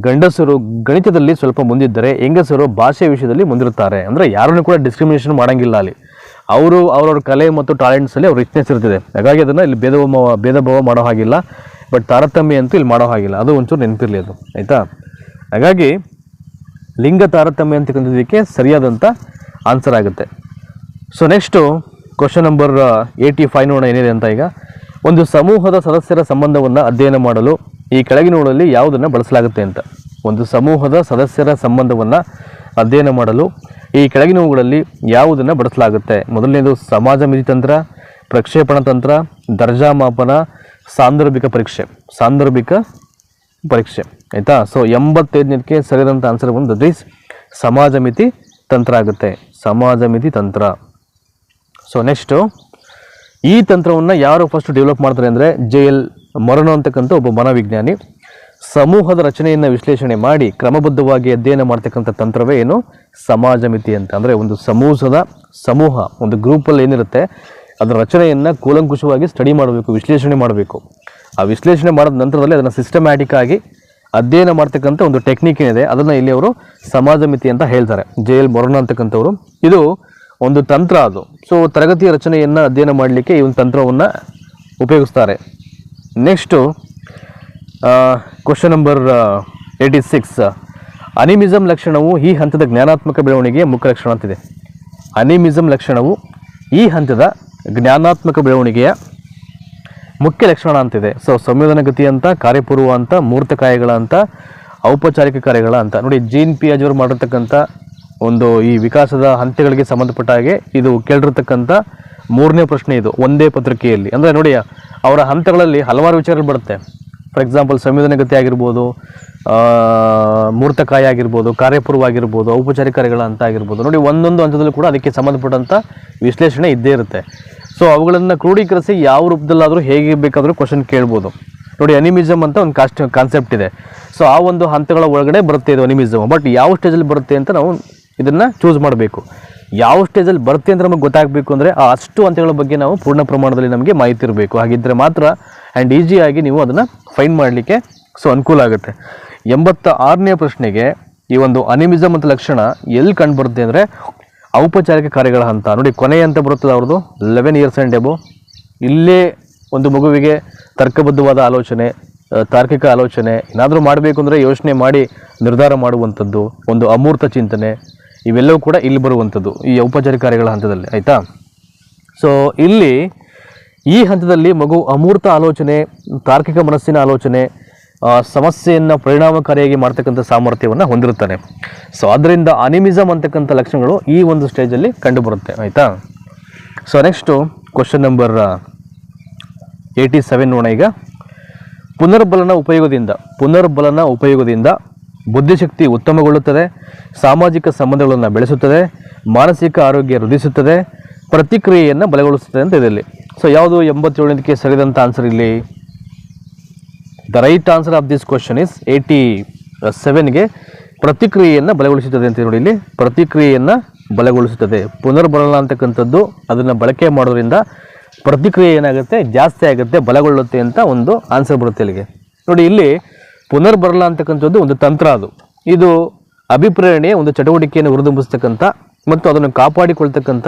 ಗಂಡಸರು ಗಣಿತದಲ್ಲಿ ಸ್ವಲ್ಪ ಮುಂದಿದ್ದರೆ ಹೆಂಗಸರು ಭಾಷೆ ವಿಷಯದಲ್ಲಿ ಮುಂದಿರುತ್ತಾರೆ. ಅಂದರೆ ಯಾರನ್ನು ಕೂಡ ಡಿಸ್ಕ್ರಿಮಿನೇಷನ್ ಮಾಡೋಂಗಿಲ್ಲ ಅಲ್ಲಿ. ಅವ್ರವ್ರ ಕಲೆ ಮತ್ತು ಟ್ಯಾಲೆಂಟ್ಸಲ್ಲಿ ಅವ್ರ ರಿಚ್ನೆಸ್ ಇರ್ತಿದೆ. ಹಾಗಾಗಿ ಅದನ್ನು ಇಲ್ಲಿ ಭೇದ ಭಾವ ಮಾಡೋ ಹಾಗಿಲ್ಲ. ಬಟ್ ತಾರತಮ್ಯ ಅಂತೂ ಇಲ್ಲಿ ಮಾಡೋ ಹಾಗಿಲ್ಲ, ಅದು ಒಂಚೂರು ನೆನಪಿರಲಿ ಅದು, ಆಯಿತಾ. ಹಾಗಾಗಿ ಲಿಂಗ ತಾರತಮ್ಯ ಅಂತಕ್ಕಂಥದ್ದಕ್ಕೆ ಸರಿಯಾದಂಥ ಆನ್ಸರ್ ಆಗುತ್ತೆ. ಸೊ ನೆಕ್ಸ್ಟು ಕ್ವಶನ್ ನಂಬರ್ 85 ನೋಡೋಣ ಏನಿದೆ ಅಂತ. ಈಗ ಒಂದು ಸಮೂಹದ ಸದಸ್ಯರ ಸಂಬಂಧವನ್ನು ಅಧ್ಯಯನ ಮಾಡಲು ಈ ಕೆಳಗಿನವುಗಳಲ್ಲಿ ಯಾವುದನ್ನು ಬಳಸಲಾಗುತ್ತೆ ಅಂತ. ಒಂದು ಸಮೂಹದ ಸದಸ್ಯರ ಸಂಬಂಧವನ್ನು ಅಧ್ಯಯನ ಮಾಡಲು ಈ ಕೆಳಗಿನವುಗಳಲ್ಲಿ ಯಾವುದನ್ನು ಬಳಸಲಾಗುತ್ತೆ? ಮೊದಲನೇದು ಸಮಾಜ ಮಿತಿ ತಂತ್ರ, ಪ್ರಕ್ಷೇಪಣ ತಂತ್ರ, ದರ್ಜಾ ಮಾಪನ, ಸಾಂದರ್ಭಿಕ ಪರೀಕ್ಷೆ, ಆಯಿತಾ. ಸೊ 85ನೇದಕ್ಕೆ ಸರಿಯಾದಂಥ ಆನ್ಸರ್ ಬಂದು ದಿಸ್ ಸಮಾಜ ಮಿತಿ ತಂತ್ರ ಆಗುತ್ತೆ, ಸಮಾಜ ಮಿತಿ ತಂತ್ರ. ಸೊ ನೆಕ್ಸ್ಟು ಈ ತಂತ್ರವನ್ನು ಯಾರು ಫಸ್ಟ್ ಡೆವಲಪ್ ಮಾಡ್ತಾರೆ ಅಂದರೆ JL ಮೊರನೋ ಅಂತಕ್ಕಂಥ ಒಬ್ಬ ಮನೋವಿಜ್ಞಾನಿ. ಸಮೂಹದ ರಚನೆಯನ್ನು ವಿಶ್ಲೇಷಣೆ ಮಾಡಿ ಕ್ರಮಬದ್ಧವಾಗಿ ಅಧ್ಯಯನ ಮಾಡ್ತಕ್ಕಂಥ ತಂತ್ರವೇ ಏನು? ಸಮಾಜ ಮಿತಿ ಅಂತ. ಅಂದರೆ ಒಂದು ಸಮೂಹ ಒಂದು ಗ್ರೂಪಲ್ಲಿ ಏನಿರುತ್ತೆ ಅದರ ರಚನೆಯನ್ನು ಕೂಲಂಕುಷವಾಗಿ ಸ್ಟಡಿ ಮಾಡಬೇಕು, ವಿಶ್ಲೇಷಣೆ ಮಾಡಬೇಕು. ಆ ವಿಶ್ಲೇಷಣೆ ಮಾಡಿದ ನಂತರದಲ್ಲಿ ಅದನ್ನು ಸಿಸ್ಟಮ್ಯಾಟಿಕ್ ಆಗಿ ಅಧ್ಯಯನ ಮಾಡ್ತಕ್ಕಂಥ ಒಂದು ಟೆಕ್ನಿಕ್ ಏನಿದೆ ಅದನ್ನು ಇಲ್ಲಿ ಅವರು ಸಮಾಜ ಮಿತಿ ಅಂತ ಹೇಳ್ತಾರೆ, JL ಮೊರನೋ ಅಂತಕ್ಕಂಥವ್ರು. ಇದು ಒಂದು ತಂತ್ರ ಅದು. ಸೊ ತರಗತಿಯ ರಚನೆಯನ್ನು ಅಧ್ಯಯನ ಮಾಡಲಿಕ್ಕೆ ಈ ಒಂದು ತಂತ್ರವನ್ನು ಉಪಯೋಗಿಸ್ತಾರೆ. ನೆಕ್ಸ್ಟು ಕ್ವಶನ್ ನಂಬರ್ 86, ಅನಿಮಿಸಮ್ ಲಕ್ಷಣವು ಈ ಹಂತದ ಜ್ಞಾನಾತ್ಮಕ ಬೆಳವಣಿಗೆಯ ಮುಖ್ಯ ಲಕ್ಷಣ ಅಂತಿದೆ. ಅನಿಮಿಸಮ್ ಲಕ್ಷಣವು ಈ ಹಂತದ ಜ್ಞಾನಾತ್ಮಕ ಬೆಳವಣಿಗೆಯ ಮುಖ್ಯ ಲಕ್ಷಣ ಅಂತಿದೆ. ಸೊ ಸಂವೇದನ ಗತಿ ಅಂತ, ಕಾರ್ಯಪೂರ್ವ ಅಂತ, ಮೂರ್ತ ಕಾಯಗಳ ಅಂತ, ಔಪಚಾರಿಕ ಕಾರ್ಯಗಳ ಅಂತ. ನೋಡಿ, ಜೀನ್ ಪಿಯಾಜೆ ಅವರು ಮಾಡಿರ್ತಕ್ಕಂಥ ಒಂದು ಈ ವಿಕಾಸದ ಹಂತಗಳಿಗೆ ಸಂಬಂಧಪಟ್ಟ ಹಾಗೆ ಇದು ಕೇಳಿರ್ತಕ್ಕಂಥ 3ನೇ ಪ್ರಶ್ನೆ ಇದು ಒಂದೇ ಪತ್ರಿಕೆಯಲ್ಲಿ. ಅಂದರೆ ನೋಡಿ, ಅವರ ಹಂತಗಳಲ್ಲಿ ಹಲವಾರು ವಿಚಾರಗಳು ಬರುತ್ತೆ. ಫಾರ್ ಎಕ್ಸಾಂಪಲ್ ಸಂವೇದನ ಗತಿ ಆಗಿರ್ಬೋದು, ಮೂರ್ತಕಾಯ ಆಗಿರ್ಬೋದು, ಕಾರ್ಯಪೂರ್ವ ಆಗಿರ್ಬೋದು, ಔಪಚಾರಿಕ ಕಾರ್ಯಗಳ ಅಂತ ಆಗಿರ್ಬೋದು. ನೋಡಿ, ಒಂದೊಂದು ಹಂತದಲ್ಲೂ ಕೂಡ ಅದಕ್ಕೆ ಸಂಬಂಧಪಟ್ಟಂಥ ವಿಶ್ಲೇಷಣೆ ಇದ್ದೇ ಇರುತ್ತೆ. ಸೊ ಅವುಗಳನ್ನು ಕ್ರೋಢೀಕರಿಸಿ ಯಾವ ರೂಪದಲ್ಲಾದರೂ ಹೇಗೆ ಬೇಕಾದರೂ ಕ್ವಶನ್ ಕೇಳ್ಬೋದು. ನೋಡಿ, ಅನಿಮಿಸಮ್ ಅಂತ ಒಂದು ಕಾನ್ಸೆಪ್ಟ್ ಇದೆ. ಸೊ ಆ ಒಂದು ಹಂತಗಳ ಒಳಗಡೆ ಬರುತ್ತೆ ಇದು ಅನಿಮಿಸಮ್. ಬಟ್ ಯಾವ ಸ್ಟೇಜಲ್ಲಿ ಬರುತ್ತೆ ಅಂತ ನಾವು ಇದನ್ನು ಚೂಸ್ ಮಾಡಬೇಕು. ಯಾವ ಸ್ಟೇಜಲ್ಲಿ ಬರುತ್ತೆ ಅಂತ ನಮಗೆ ಗೊತ್ತಾಗಬೇಕು ಅಂದರೆ ಅಷ್ಟು ಹಂತಗಳ ಬಗ್ಗೆ ನಾವು ಪೂರ್ಣ ಪ್ರಮಾಣದಲ್ಲಿ ನಮಗೆ ಮಾಹಿತಿ ಇರಬೇಕು. ಹಾಗಿದ್ದರೆ ಮಾತ್ರ ಆ್ಯಂಡ್ ಈಸಿಯಾಗಿ ನೀವು ಅದನ್ನು ಫೈಂಡ್ ಮಾಡಲಿಕ್ಕೆ ಅನುಕೂಲ ಆಗುತ್ತೆ. 86ನೇ ಪ್ರಶ್ನೆಗೆ ಈ ಒಂದು ಅನಿಮಿಸಮ್ ಅಂತ ಲಕ್ಷಣ ಎಲ್ಲಿ ಕಂಡು ಬರುತ್ತೆ ಅಂದರೆ ಔಪಚಾರಿಕ ಕಾರ್ಯಗಳ ಹಂತ. ನೋಡಿ, ಕೊನೆಯ ಹಂತ ಬರುತ್ತದೆ ಅವ್ರದ್ದು 11 years ಆ್ಯಂಡ್ ಎಬೋ. ಇಲ್ಲೇ ಒಂದು ಮಗುವಿಗೆ ತರ್ಕಬದ್ಧವಾದ ಆಲೋಚನೆ, ತಾರ್ಕಿಕ ಆಲೋಚನೆ ಏನಾದರೂ ಮಾಡಬೇಕು ಅಂದರೆ ಯೋಚನೆ ಮಾಡಿ ನಿರ್ಧಾರ ಮಾಡುವಂಥದ್ದು, ಒಂದು ಅಮೂರ್ತ ಚಿಂತನೆ, ಇವೆಲ್ಲವೂ ಕೂಡ ಇಲ್ಲಿ ಬರುವಂಥದ್ದು ಈ ಔಪಚಾರಿಕ ಕಾರ್ಯಗಳ ಹಂತದಲ್ಲಿ, ಆಯಿತಾ. ಸೊ ಇಲ್ಲಿ ಈ ಹಂತದಲ್ಲಿ ಮಗು ಅಮೂರ್ತ ಆಲೋಚನೆ, ತಾರ್ಕಿಕ ಮನಸ್ಸಿನ ಆಲೋಚನೆ, ಸಮಸ್ಯೆಯನ್ನು ಪರಿಣಾಮಕಾರಿಯಾಗಿ ಮಾಡ್ತಕ್ಕಂಥ ಸಾಮರ್ಥ್ಯವನ್ನು ಹೊಂದಿರುತ್ತಾನೆ. ಸೊ ಅದರಿಂದ ಅನಿಮಿಸಮ್ ಅಂತಕ್ಕಂಥ ಲಕ್ಷಣಗಳು ಈ ಒಂದು ಸ್ಟೇಜಲ್ಲಿ ಕಂಡುಬರುತ್ತೆ, ಆಯಿತಾ. ಸೊ ನೆಕ್ಸ್ಟು ಕ್ವಶನ್ ನಂಬರ್ 87 ನೋಡೋಣ. ಈಗ ಪುನರ್ಬಲನ ಉಪಯೋಗದಿಂದ ಬುದ್ಧಿಶಕ್ತಿ ಉತ್ತಮಗೊಳ್ಳುತ್ತದೆ, ಸಾಮಾಜಿಕ ಸಂಬಂಧಗಳನ್ನು ಬೆಳೆಸುತ್ತದೆ, ಮಾನಸಿಕ ಆರೋಗ್ಯ ವೃದ್ಧಿಸುತ್ತದೆ, ಪ್ರತಿಕ್ರಿಯೆಯನ್ನು ಬಲಗೊಳಿಸುತ್ತದೆ ಅಂತ ಇದರಲ್ಲಿ. ಸೊ ಯಾವುದು 87ಕ್ಕೆ ಸರಿದಂಥ ಆನ್ಸರ್ ಇಲ್ಲಿ? The right answer of this question is 87ಗೆ ಪ್ರತಿಕ್ರಿಯೆಯನ್ನು ಬಲಗೊಳಿಸುತ್ತದೆ ಅಂತ ನೋಡಿ. ಇಲ್ಲಿ ಪ್ರತಿಕ್ರಿಯೆಯನ್ನು ಬಲಗೊಳಿಸುತ್ತದೆ. ಪುನರ್ಬಲನ ಅಂತಕ್ಕಂಥದ್ದು ಅದನ್ನು ಬಳಕೆ ಮಾಡೋದ್ರಿಂದ ಪ್ರತಿಕ್ರಿಯೆ ಏನಾಗುತ್ತೆ, ಜಾಸ್ತಿ ಆಗುತ್ತೆ, ಬಲಗೊಳ್ಳುತ್ತೆ ಅಂತ ಒಂದು ಆನ್ಸರ್ ಬರುತ್ತೆ ಇಲ್ಲಿಗೆ. ನೋಡಿ, ಇಲ್ಲಿ ಪುನರ್ಬಲನ ಅಂತಕ್ಕಂಥದ್ದು ಒಂದು ತಂತ್ರ. ಇದು ಅಭಿಪ್ರೇರಣೆಯ ಒಂದು ಚಟುವಟಿಕೆಯನ್ನು ಹುರಿದುಂಬಿಸ್ತಕ್ಕಂಥ ಮತ್ತು ಅದನ್ನು ಕಾಪಾಡಿಕೊಳ್ತಕ್ಕಂಥ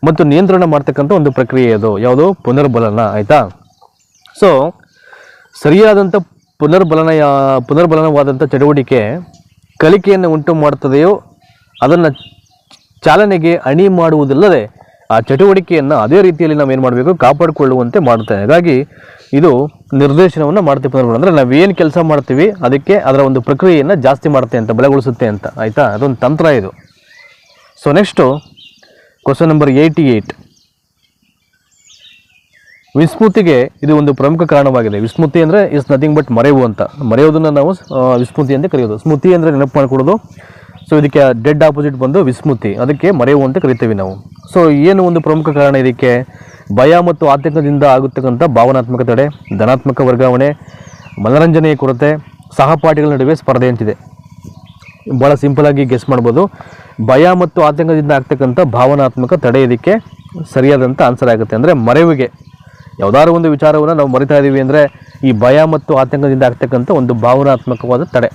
ಮತ್ತು ನಿಯಂತ್ರಣ ಮಾಡ್ತಕ್ಕಂಥ ಒಂದು ಪ್ರಕ್ರಿಯೆ ಅದು. ಯಾವುದು? ಪುನರ್ಬಲನ. ಆಯಿತಾ? ಸೊ ಸರಿಯಾದಂಥ ಪುನರ್ಬಲನವಾದಂಥ ಚಟುವಟಿಕೆ ಕಲಿಕೆಯನ್ನು ಉಂಟು ಮಾಡ್ತದೆಯೋ ಅದನ್ನು ಚಾಲನೆಗೆ ಅಣಿ ಮಾಡುವುದಿಲ್ಲದೆ ಆ ಚಟುವಟಿಕೆಯನ್ನು ಅದೇ ರೀತಿಯಲ್ಲಿ ನಾವು ಏನು ಮಾಡಬೇಕು, ಕಾಪಾಡಿಕೊಳ್ಳುವಂತೆ ಮಾಡುತ್ತೆ. ಹಾಗಾಗಿ ಇದು ನಿರ್ದೇಶನವನ್ನು ಮಾಡ್ತೀವಿ. ಪುನರ್ಬಲನ ಅಂದರೆ ನಾವೇನು ಕೆಲಸ ಮಾಡ್ತೀವಿ ಅದಕ್ಕೆ ಅದರ ಒಂದು ಪ್ರಕ್ರಿಯೆಯನ್ನು ಜಾಸ್ತಿ ಮಾಡುತ್ತೆ ಅಂತ, ಬಲಗೊಳಿಸುತ್ತೆ ಅಂತ. ಆಯಿತಾ? ಅದೊಂದು ತಂತ್ರ ಇದು. So next question number 88. ವಿಸ್ಮೃತಿಗೆ ಇದು ಒಂದು ಪ್ರಮುಖ ಕಾರಣವಾಗಿದೆ. ವಿಸ್ಮೃತಿ ಅಂದರೆ ಇಸ್ ನಥಿಂಗ್ ಬಟ್ ಮರೆಯುವು ಅಂತ. ಮರೆಯೋದನ್ನು ನಾವು ವಿಸ್ಮೃತಿ ಅಂತ ಕರೆಯೋದು. ಸ್ಮೃತಿ ಅಂದರೆ ನೆನಪು ಮಾಡಿಕೊಡೋದು. ಸೊ ಇದಕ್ಕೆ ಡೆಡ್ ಆಪೋಸಿಟ್ ಬಂದು ವಿಸ್ಮೃತಿ, ಅದಕ್ಕೆ ಮರೆಯುವು ಅಂತ ಕರಿತೀವಿ ನಾವು. ಸೊ ಏನು ಒಂದು ಪ್ರಮುಖ ಕಾರಣ ಇದಕ್ಕೆ? ಭಯ ಮತ್ತು ಆತಂಕದಿಂದ ಆಗುತ್ತಕ್ಕಂಥ ಭಾವನಾತ್ಮಕ ತಡೆ, ಧನಾತ್ಮಕ ವರ್ಗಾವಣೆ, ಮನರಂಜನೆಯ ಕೊರತೆ, ಸಹಪಾಠಿಗಳ ನಡುವೆ ಸ್ಪರ್ಧೆ ಅಂತಿದೆ. ಭಾಳ ಸಿಂಪಲಾಗಿ ಗೆಸ್ ಮಾಡ್ಬೋದು. ಭಯ ಮತ್ತು ಆತಂಕದಿಂದ ಆಗ್ತಕ್ಕಂಥ ಭಾವನಾತ್ಮಕ ತಡೆ ಇದಕ್ಕೆ ಸರಿಯಾದಂಥ ಆನ್ಸರ್ ಆಗುತ್ತೆ. ಅಂದರೆ ಮರೆವಿಗೆ ಯಾವುದಾದ್ರು ಒಂದು ವಿಚಾರವನ್ನು ನಾವು ಮರಿತಾ ಇದ್ದೀವಿ ಅಂದರೆ ಈ ಭಯ ಮತ್ತು ಆತಂಕದಿಂದ ಆಗ್ತಕ್ಕಂಥ ಒಂದು ಭಾವನಾತ್ಮಕವಾದ ತಡೆ.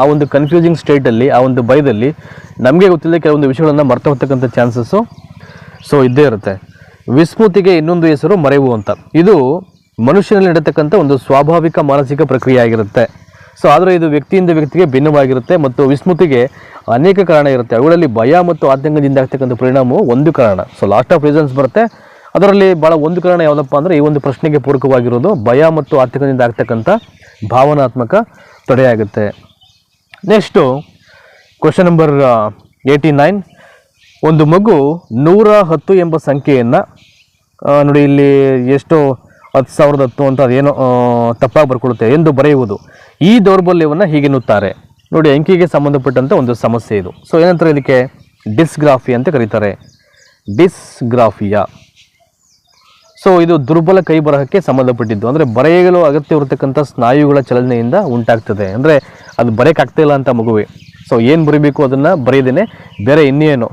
ಆ ಒಂದು ಕನ್ಫ್ಯೂಸಿಂಗ್ ಸ್ಟೇಟಲ್ಲಿ, ಆ ಒಂದು ಭಯದಲ್ಲಿ ನಮಗೆ ಗೊತ್ತಿಲ್ಲದೆ ಕೆಲವೊಂದು ವಿಷಯಗಳನ್ನು ಮರ್ತು ಹೋಗ್ತಕ್ಕಂಥ ಚಾನ್ಸಸ್ಸು ಸೊ ಇದ್ದೇ ಇರುತ್ತೆ. ವಿಸ್ಮೃತಿಗೆ ಇನ್ನೊಂದು ಹೆಸರು ಮರೆವು ಅಂತ. ಇದು ಮನುಷ್ಯನಲ್ಲಿ ನಡೆತಕ್ಕಂಥ ಒಂದು ಸ್ವಾಭಾವಿಕ ಮಾನಸಿಕ ಪ್ರಕ್ರಿಯೆ ಆಗಿರುತ್ತೆ. ಸೊ ಆದರೆ ಇದು ವ್ಯಕ್ತಿಯಿಂದ ವ್ಯಕ್ತಿಗೆ ಭಿನ್ನವಾಗಿರುತ್ತೆ ಮತ್ತು ವಿಸ್ಮೃತಿಗೆ ಅನೇಕ ಕಾರಣ ಇರುತ್ತೆ. ಅವುಗಳಲ್ಲಿ ಭಯ ಮತ್ತು ಆತಂಕದಿಂದ ಆಗ್ತಕ್ಕಂಥ ಪರಿಣಾಮವು ಒಂದು ಕಾರಣ. ಸೊ ಲಾಸ್ಟ್ ಆಫ್ ರೀಸನ್ಸ್ ಬರುತ್ತೆ. ಅದರಲ್ಲಿ ಭಾಳ ಒಂದು ಕಾರಣ ಯಾವುದಪ್ಪ ಅಂದರೆ ಈ ಒಂದು ಪ್ರಶ್ನೆಗೆ ಪೂರಕವಾಗಿರೋದು ಭಯ ಮತ್ತು ಆತಂಕದಿಂದ ಆಗ್ತಕ್ಕಂಥ ಭಾವನಾತ್ಮಕ ತಡೆಯಾಗುತ್ತೆ. Next question number 89. ಒಂದು ಮಗು 110 ಎಂಬ ಸಂಖ್ಯೆಯನ್ನು ನೋಡಿ, ಇಲ್ಲಿ ಎಷ್ಟು 10,010 ಅಂತ ಅದೇನೋ ತಪ್ಪಾಗಿ ಬರ್ಕೊಳ್ಳುತ್ತೆ ಎಂದು ಬರೆಯುವುದು. ಈ ದೌರ್ಬಲ್ಯವನ್ನು ಹೀಗೆನ್ನುತ್ತಾರೆ. ನೋಡಿ, ಅಂಕಿಗೆ ಸಂಬಂಧಪಟ್ಟಂಥ ಒಂದು ಸಮಸ್ಯೆ ಇದು. ಸೊ ಏನಂತಾರೆ ಇದಕ್ಕೆ? ಡಿಸ್ಗ್ರಾಫಿ ಅಂತ ಕರೀತಾರೆ. ಡಿಸ್ಗ್ರಾಫಿಯಾ. ಸೊ ಇದು ದುರ್ಬಲ ಕೈ ಬರಹಕ್ಕೆ ಸಂಬಂಧಪಟ್ಟಿದ್ದು. ಅಂದರೆ ಬರೆಯಲು ಅಗತ್ಯವಿರತಕ್ಕಂಥ ಸ್ನಾಯುಗಳ ಚಲನೆಯಿಂದ ಉಂಟಾಗ್ತದೆ. ಅಂದರೆ ಅದು ಬರೆಯೋಕ್ಕಾಗ್ತಿಲ್ಲ ಅಂತ ಮಗುವೆ. ಸೊ ಏನು ಬರೀಬೇಕು ಅದನ್ನು ಬರೆಯದೇನೆ ಬೇರೆ ಇನ್ನೇನು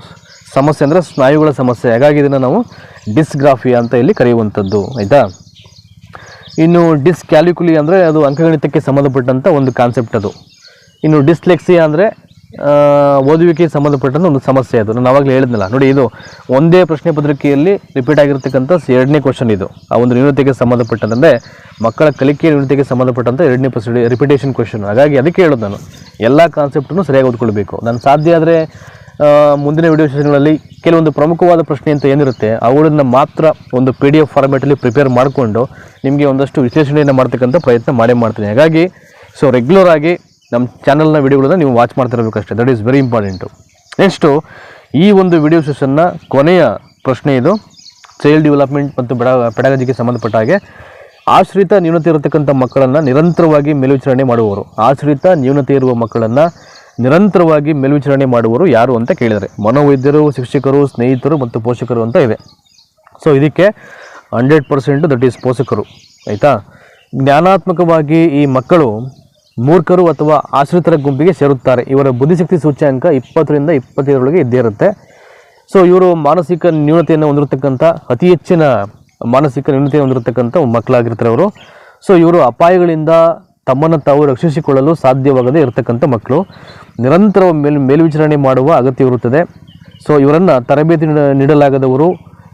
ಸಮಸ್ಯೆ ಅಂದರೆ ಸ್ನಾಯುಗಳ ಸಮಸ್ಯೆ. ಹಾಗಾಗಿ ಇದನ್ನು ನಾವು ಡಿಸ್ಗ್ರಾಫಿಯಾ ಅಂತ ಇಲ್ಲಿ ಕರೆಯುವಂಥದ್ದು. ಆಯಿತಾ? ಇನ್ನು ಡಿಸ್ಕ್ಯಾಲ್ಕುಲಿ ಅಂದರೆ ಅದು ಅಂಕಗಣಿತಕ್ಕೆ ಸಂಬಂಧಪಟ್ಟಂಥ ಒಂದು ಕಾನ್ಸೆಪ್ಟ್ ಅದು. ಇನ್ನು ಡಿಸ್ಲೆಕ್ಸಿಯಾ ಅಂದರೆ ಓದುವಿಕೆಗೆ ಸಂಬಂಧಪಟ್ಟಂಥ ಒಂದು ಸಮಸ್ಯೆ ಅದು. ನಾನು ಆವಾಗಲೇ ಹೇಳಿದ್ನಲ್ಲ ನೋಡಿ, ಇದು ಒಂದೇ ಪ್ರಶ್ನೆ ಪತ್ರಿಕೆಯಲ್ಲಿ ರಿಪೀಟ್ ಆಗಿರ್ತಕ್ಕಂಥ 2ನೇ ಕ್ವಶನ್ ಇದು. ಆ ಒಂದು ನ್ಯೂನತೆಗೆ ಸಂಬಂಧಪಟ್ಟಂತೆ, ಮಕ್ಕಳ ಕಲಿಕೆ ನ್ಯೂನತೆಗೆ ಸಂಬಂಧಪಟ್ಟಂಥ 2ನೇ ರಿಪಿಟೇಷನ್ ಕ್ವಶನ್. ಹಾಗಾಗಿ ಅದಕ್ಕೆ ಹೇಳೋದು ನಾನು ಎಲ್ಲ ಕಾನ್ಸೆಪ್ಟನ್ನು ಸರಿಯಾಗಿ ಓದ್ಕೊಳ್ಬೇಕು. ನಾನು ಸಾಧ್ಯ ಆದರೆ ಮುಂದಿನ ವಿಡಿಯೋ ಸೆಷನ್ಗಳಲ್ಲಿ ಕೆಲವೊಂದು ಪ್ರಮುಖವಾದ ಪ್ರಶ್ನೆ ಅಂತ ಏನಿರುತ್ತೆ ಅವುಗಳನ್ನು ಮಾತ್ರ ಒಂದು PDF ಫಾರ್ಮ್ಯಾಟಲ್ಲಿ ಪ್ರಿಪೇರ್ ಮಾಡಿಕೊಂಡು ನಿಮಗೆ ಒಂದಷ್ಟು ವಿಶ್ಲೇಷಣೆಯನ್ನು ಮಾಡ್ತಕ್ಕಂಥ ಪ್ರಯತ್ನ ಮಾಡೇ ಮಾಡ್ತೀನಿ. ಹಾಗಾಗಿ ಸೊ ರೆಗ್ಯುಲರ್ ಆಗಿ ನಮ್ಮ ಚಾನಲ್ನ ವಿಡಿಯೋಗಳನ್ನ ನೀವು ವಾಚ್ ಮಾಡ್ತಿರಬೇಕಷ್ಟೇ. That is very important. Next ಈ ಒಂದು ವಿಡಿಯೋ ಸೆಷನ್ನ ಕೊನೆಯ ಪ್ರಶ್ನೆ ಇದು. ಚೈಲ್ಡ್ ಡೆವಲಪ್ಮೆಂಟ್ ಮತ್ತು ಪೆಡಗಾಜಿಗೆ ಸಂಬಂಧಪಟ್ಟ ಹಾಗೆ ಆಶ್ರಿತ ನ್ಯೂನತೆ ಇರತಕ್ಕಂಥ ಮಕ್ಕಳನ್ನು ನಿರಂತರವಾಗಿ ಮೇಲ್ವಿಚಾರಣೆ ಮಾಡುವವರು. ಆಶ್ರಿತ ನ್ಯೂನತೆ ಇರುವ ಮಕ್ಕಳನ್ನು ನಿರಂತರವಾಗಿ ಮೇಲ್ವಿಚಾರಣೆ ಮಾಡುವವರು ಯಾರು ಅಂತ ಕೇಳಿದರೆ ಮನೋವೈದ್ಯರು, ಶಿಕ್ಷಕರು, ಸ್ನೇಹಿತರು ಮತ್ತು ಪೋಷಕರು ಅಂತ ಇದೆ. ಸೊ ಇದಕ್ಕೆ 100% ದಟ್ ಈಸ್ ಪೋಷಕರು. ಆಯಿತಾ? ಜ್ಞಾನಾತ್ಮಕವಾಗಿ ಈ ಮಕ್ಕಳು ಮೂರ್ಖರು ಅಥವಾ ಆಶ್ರಿತರ ಗುಂಪಿಗೆ ಸೇರುತ್ತಾರೆ. ಇವರ ಬುದ್ಧಿಶಕ್ತಿ ಸೂಚ್ಯಾಂಕ 20ರಿಂದ 25 ಇದ್ದೇ ಇರುತ್ತೆ. ಸೊ ಇವರು ಮಾನಸಿಕ ನ್ಯೂನತೆಯನ್ನು ಹೊಂದಿರತಕ್ಕಂಥ ಅತಿ ಹೆಚ್ಚಿನ ಮಾನಸಿಕ ನ್ಯೂನತೆಯನ್ನು ಹೊಂದಿರತಕ್ಕಂಥ ಮಕ್ಕಳಾಗಿರ್ತಾರೆ ಅವರು. ಸೊ ಇವರು ಅಪಾಯಗಳಿಂದ ತಮ್ಮನ್ನು ತಾವು ರಕ್ಷಿಸಿಕೊಳ್ಳಲು ಸಾಧ್ಯವಾಗದೇ ಇರತಕ್ಕಂಥ ಮಕ್ಕಳು. ನಿರಂತರ ಮೇಲ್ವಿಚಾರಣೆ ಮಾಡುವ ಅಗತ್ಯವಿರುತ್ತದೆ. ಸೊ ಇವರನ್ನು ತರಬೇತಿ ನೀಡಲಾಗದವರು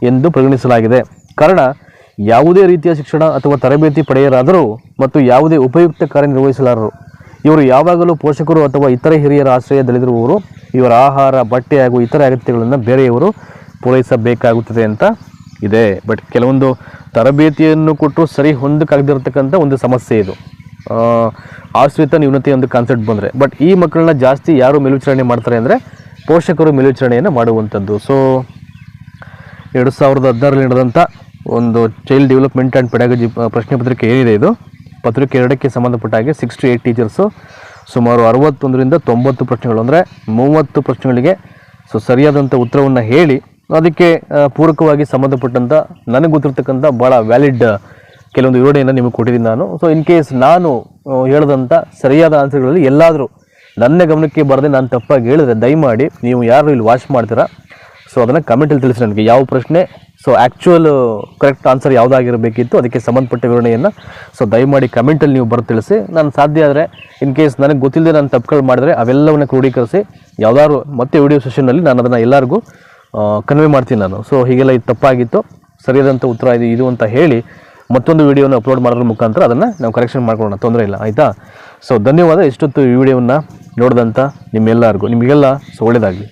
ಎಂದು ಪರಿಗಣಿಸಲಾಗಿದೆ. ಕಾರಣ ಯಾವುದೇ ರೀತಿಯ ಶಿಕ್ಷಣ ಅಥವಾ ತರಬೇತಿ ಪಡೆಯಲಾದರೂ ಮತ್ತು ಯಾವುದೇ ಉಪಯುಕ್ತ ಕಾರ್ಯನಿರ್ವಹಿಸಲಾರರು. ಇವರು ಯಾವಾಗಲೂ ಪೋಷಕರು ಅಥವಾ ಇತರ ಹಿರಿಯರ ಆಶ್ರಯದಲ್ಲಿರುವವರು. ಇವರ ಆಹಾರ, ಬಟ್ಟೆ ಹಾಗೂ ಇತರ ಅಗತ್ಯಗಳನ್ನು ಬೇರೆಯವರು ಪೂರೈಸಬೇಕಾಗುತ್ತದೆ ಅಂತ ಇದೆ. ಬಟ್ ಕೆಲವೊಂದು ತರಬೇತಿಯನ್ನು ಕೊಟ್ಟು ಸರಿ ಹೊಂದಕ್ಕಾಗದಿರತಕ್ಕಂಥ ಒಂದು ಸಮಸ್ಯೆ ಇದು, ಆಶ್ರಿತ ನ್ಯೂನತೆ ಒಂದು ಕಾನ್ಸೆಪ್ಟ್ ಬಂದರೆ. ಬಟ್ ಈ ಮಕ್ಕಳನ್ನ ಜಾಸ್ತಿ ಯಾರು ಮೇಲ್ವಿಚಾರಣೆ ಮಾಡ್ತಾರೆ ಅಂದರೆ ಪೋಷಕರು ಮೇಲ್ವಿಚಾರಣೆಯನ್ನು ಮಾಡುವಂಥದ್ದು. ಸೊ 2016ರಲ್ಲಿ ನಡೆದಂಥ ಒಂದು ಚೈಲ್ಡ್ ಡೆವಲಪ್ಮೆಂಟ್ ಆ್ಯಂಡ್ ಪೆಡಗಾಜಿ ಪ್ರಶ್ನೆ ಪತ್ರಿಕೆ ಏನಿದೆ, ಇದು ಪತ್ರಿಕೆ 2ಕ್ಕೆ ಸಂಬಂಧಪಟ್ಟ ಹಾಗೆ 6 to 8 ಟೀಚರ್ಸು ಸುಮಾರು 61ರಿಂದ 90 ಪ್ರಶ್ನೆಗಳು, ಅಂದರೆ 30 ಪ್ರಶ್ನೆಗಳಿಗೆ ಸರಿಯಾದಂಥ ಉತ್ತರವನ್ನು ಹೇಳಿ ಅದಕ್ಕೆ ಪೂರಕವಾಗಿ ಸಂಬಂಧಪಟ್ಟಂಥ ನನಗೆ ಗೊತ್ತಿರ್ತಕ್ಕಂಥ ಭಾಳ ವ್ಯಾಲಿಡ್ ಕೆಲವೊಂದು ವಿವರಣೆಯನ್ನು ನಿಮಗೆ ಕೊಟ್ಟಿದ್ದೀನಿ ನಾನು. ಸೊ ಇನ್ ಕೇಸ್ ನಾನು ಹೇಳಿದಂಥ ಸರಿಯಾದ ಆನ್ಸರ್ಗಳಲ್ಲಿ ಎಲ್ಲಾದರೂ ನನ್ನ ಗಮನಕ್ಕೆ ಬರದೆ ನಾನು ತಪ್ಪಾಗಿ ಹೇಳಿದ್ರೆ ದಯಮಾಡಿ ನೀವು ಯಾರು ಇಲ್ಲಿ ವಾಚ್ ಮಾಡ್ತೀರಾ ಸೊ ಅದನ್ನು ಕಮೆಂಟಲ್ಲಿ ತಿಳಿಸಿ ನನಗೆ ಯಾವ ಪ್ರಶ್ನೆ ಸೊ ಆ್ಯಕ್ಚುಯಲ್ ಕರೆಕ್ಟ್ ಆನ್ಸರ್ ಯಾವುದಾಗಿರಬೇಕಿತ್ತು ಅದಕ್ಕೆ ಸಂಬಂಧಪಟ್ಟ ವಿವರಣೆಯನ್ನು ಸೊ ದಯಮಾಡಿ ಕಮೆಂಟಲ್ಲಿ ನೀವು ಬರೆದು ತಿಳಿಸಿ. ನಾನು ಸಾಧ್ಯ ಆದರೆ ಇನ್ ಕೇಸ್ ನನಗೆ ಗೊತ್ತಿಲ್ಲದೆ ನಾನು ತಪ್ಪುಗಳು ಮಾಡಿದ್ರೆ ಅವೆಲ್ಲವನ್ನು ಕ್ರೋಢೀಕರಿಸಿ ಯಾವುದಾದ್ರು ಮತ್ತೆ ವಿಡಿಯೋ ಸೆಷನ್ನಲ್ಲಿ ನಾನು ಅದನ್ನು ಎಲ್ಲರಿಗೂ ಕನ್ವೆ ಮಾಡ್ತೀನಿ ನಾನು. ಸೊ ಹೀಗೆಲ್ಲ ಇದು ತಪ್ಪಾಗಿತ್ತು, ಸರಿಯಾದಂಥ ಉತ್ತರ ಇದು ಅಂತ ಹೇಳಿ ಮತ್ತೊಂದು ವಿಡಿಯೋನ ಅಪ್ಲೋಡ್ ಮಾಡೋದ್ರ ಮುಖಾಂತರ ಅದನ್ನು ನಾವು ಕರೆಕ್ಷನ್ ಮಾಡ್ಕೊಳ್ಳೋಣ, ತೊಂದರೆ ಇಲ್ಲ, ಆಯಿತಾ. ಸೊ ಧನ್ಯವಾದ. ಇಷ್ಟೊತ್ತು ಈ ವಿಡಿಯೋವನ್ನು ನೋಡಿದಂಥ ನಿಮ್ಮೆಲ್ಲರಿಗೂ, ನಿಮಗೆಲ್ಲ ಸೊ ಒಳ್ಳೆಯದಾಗಲಿ.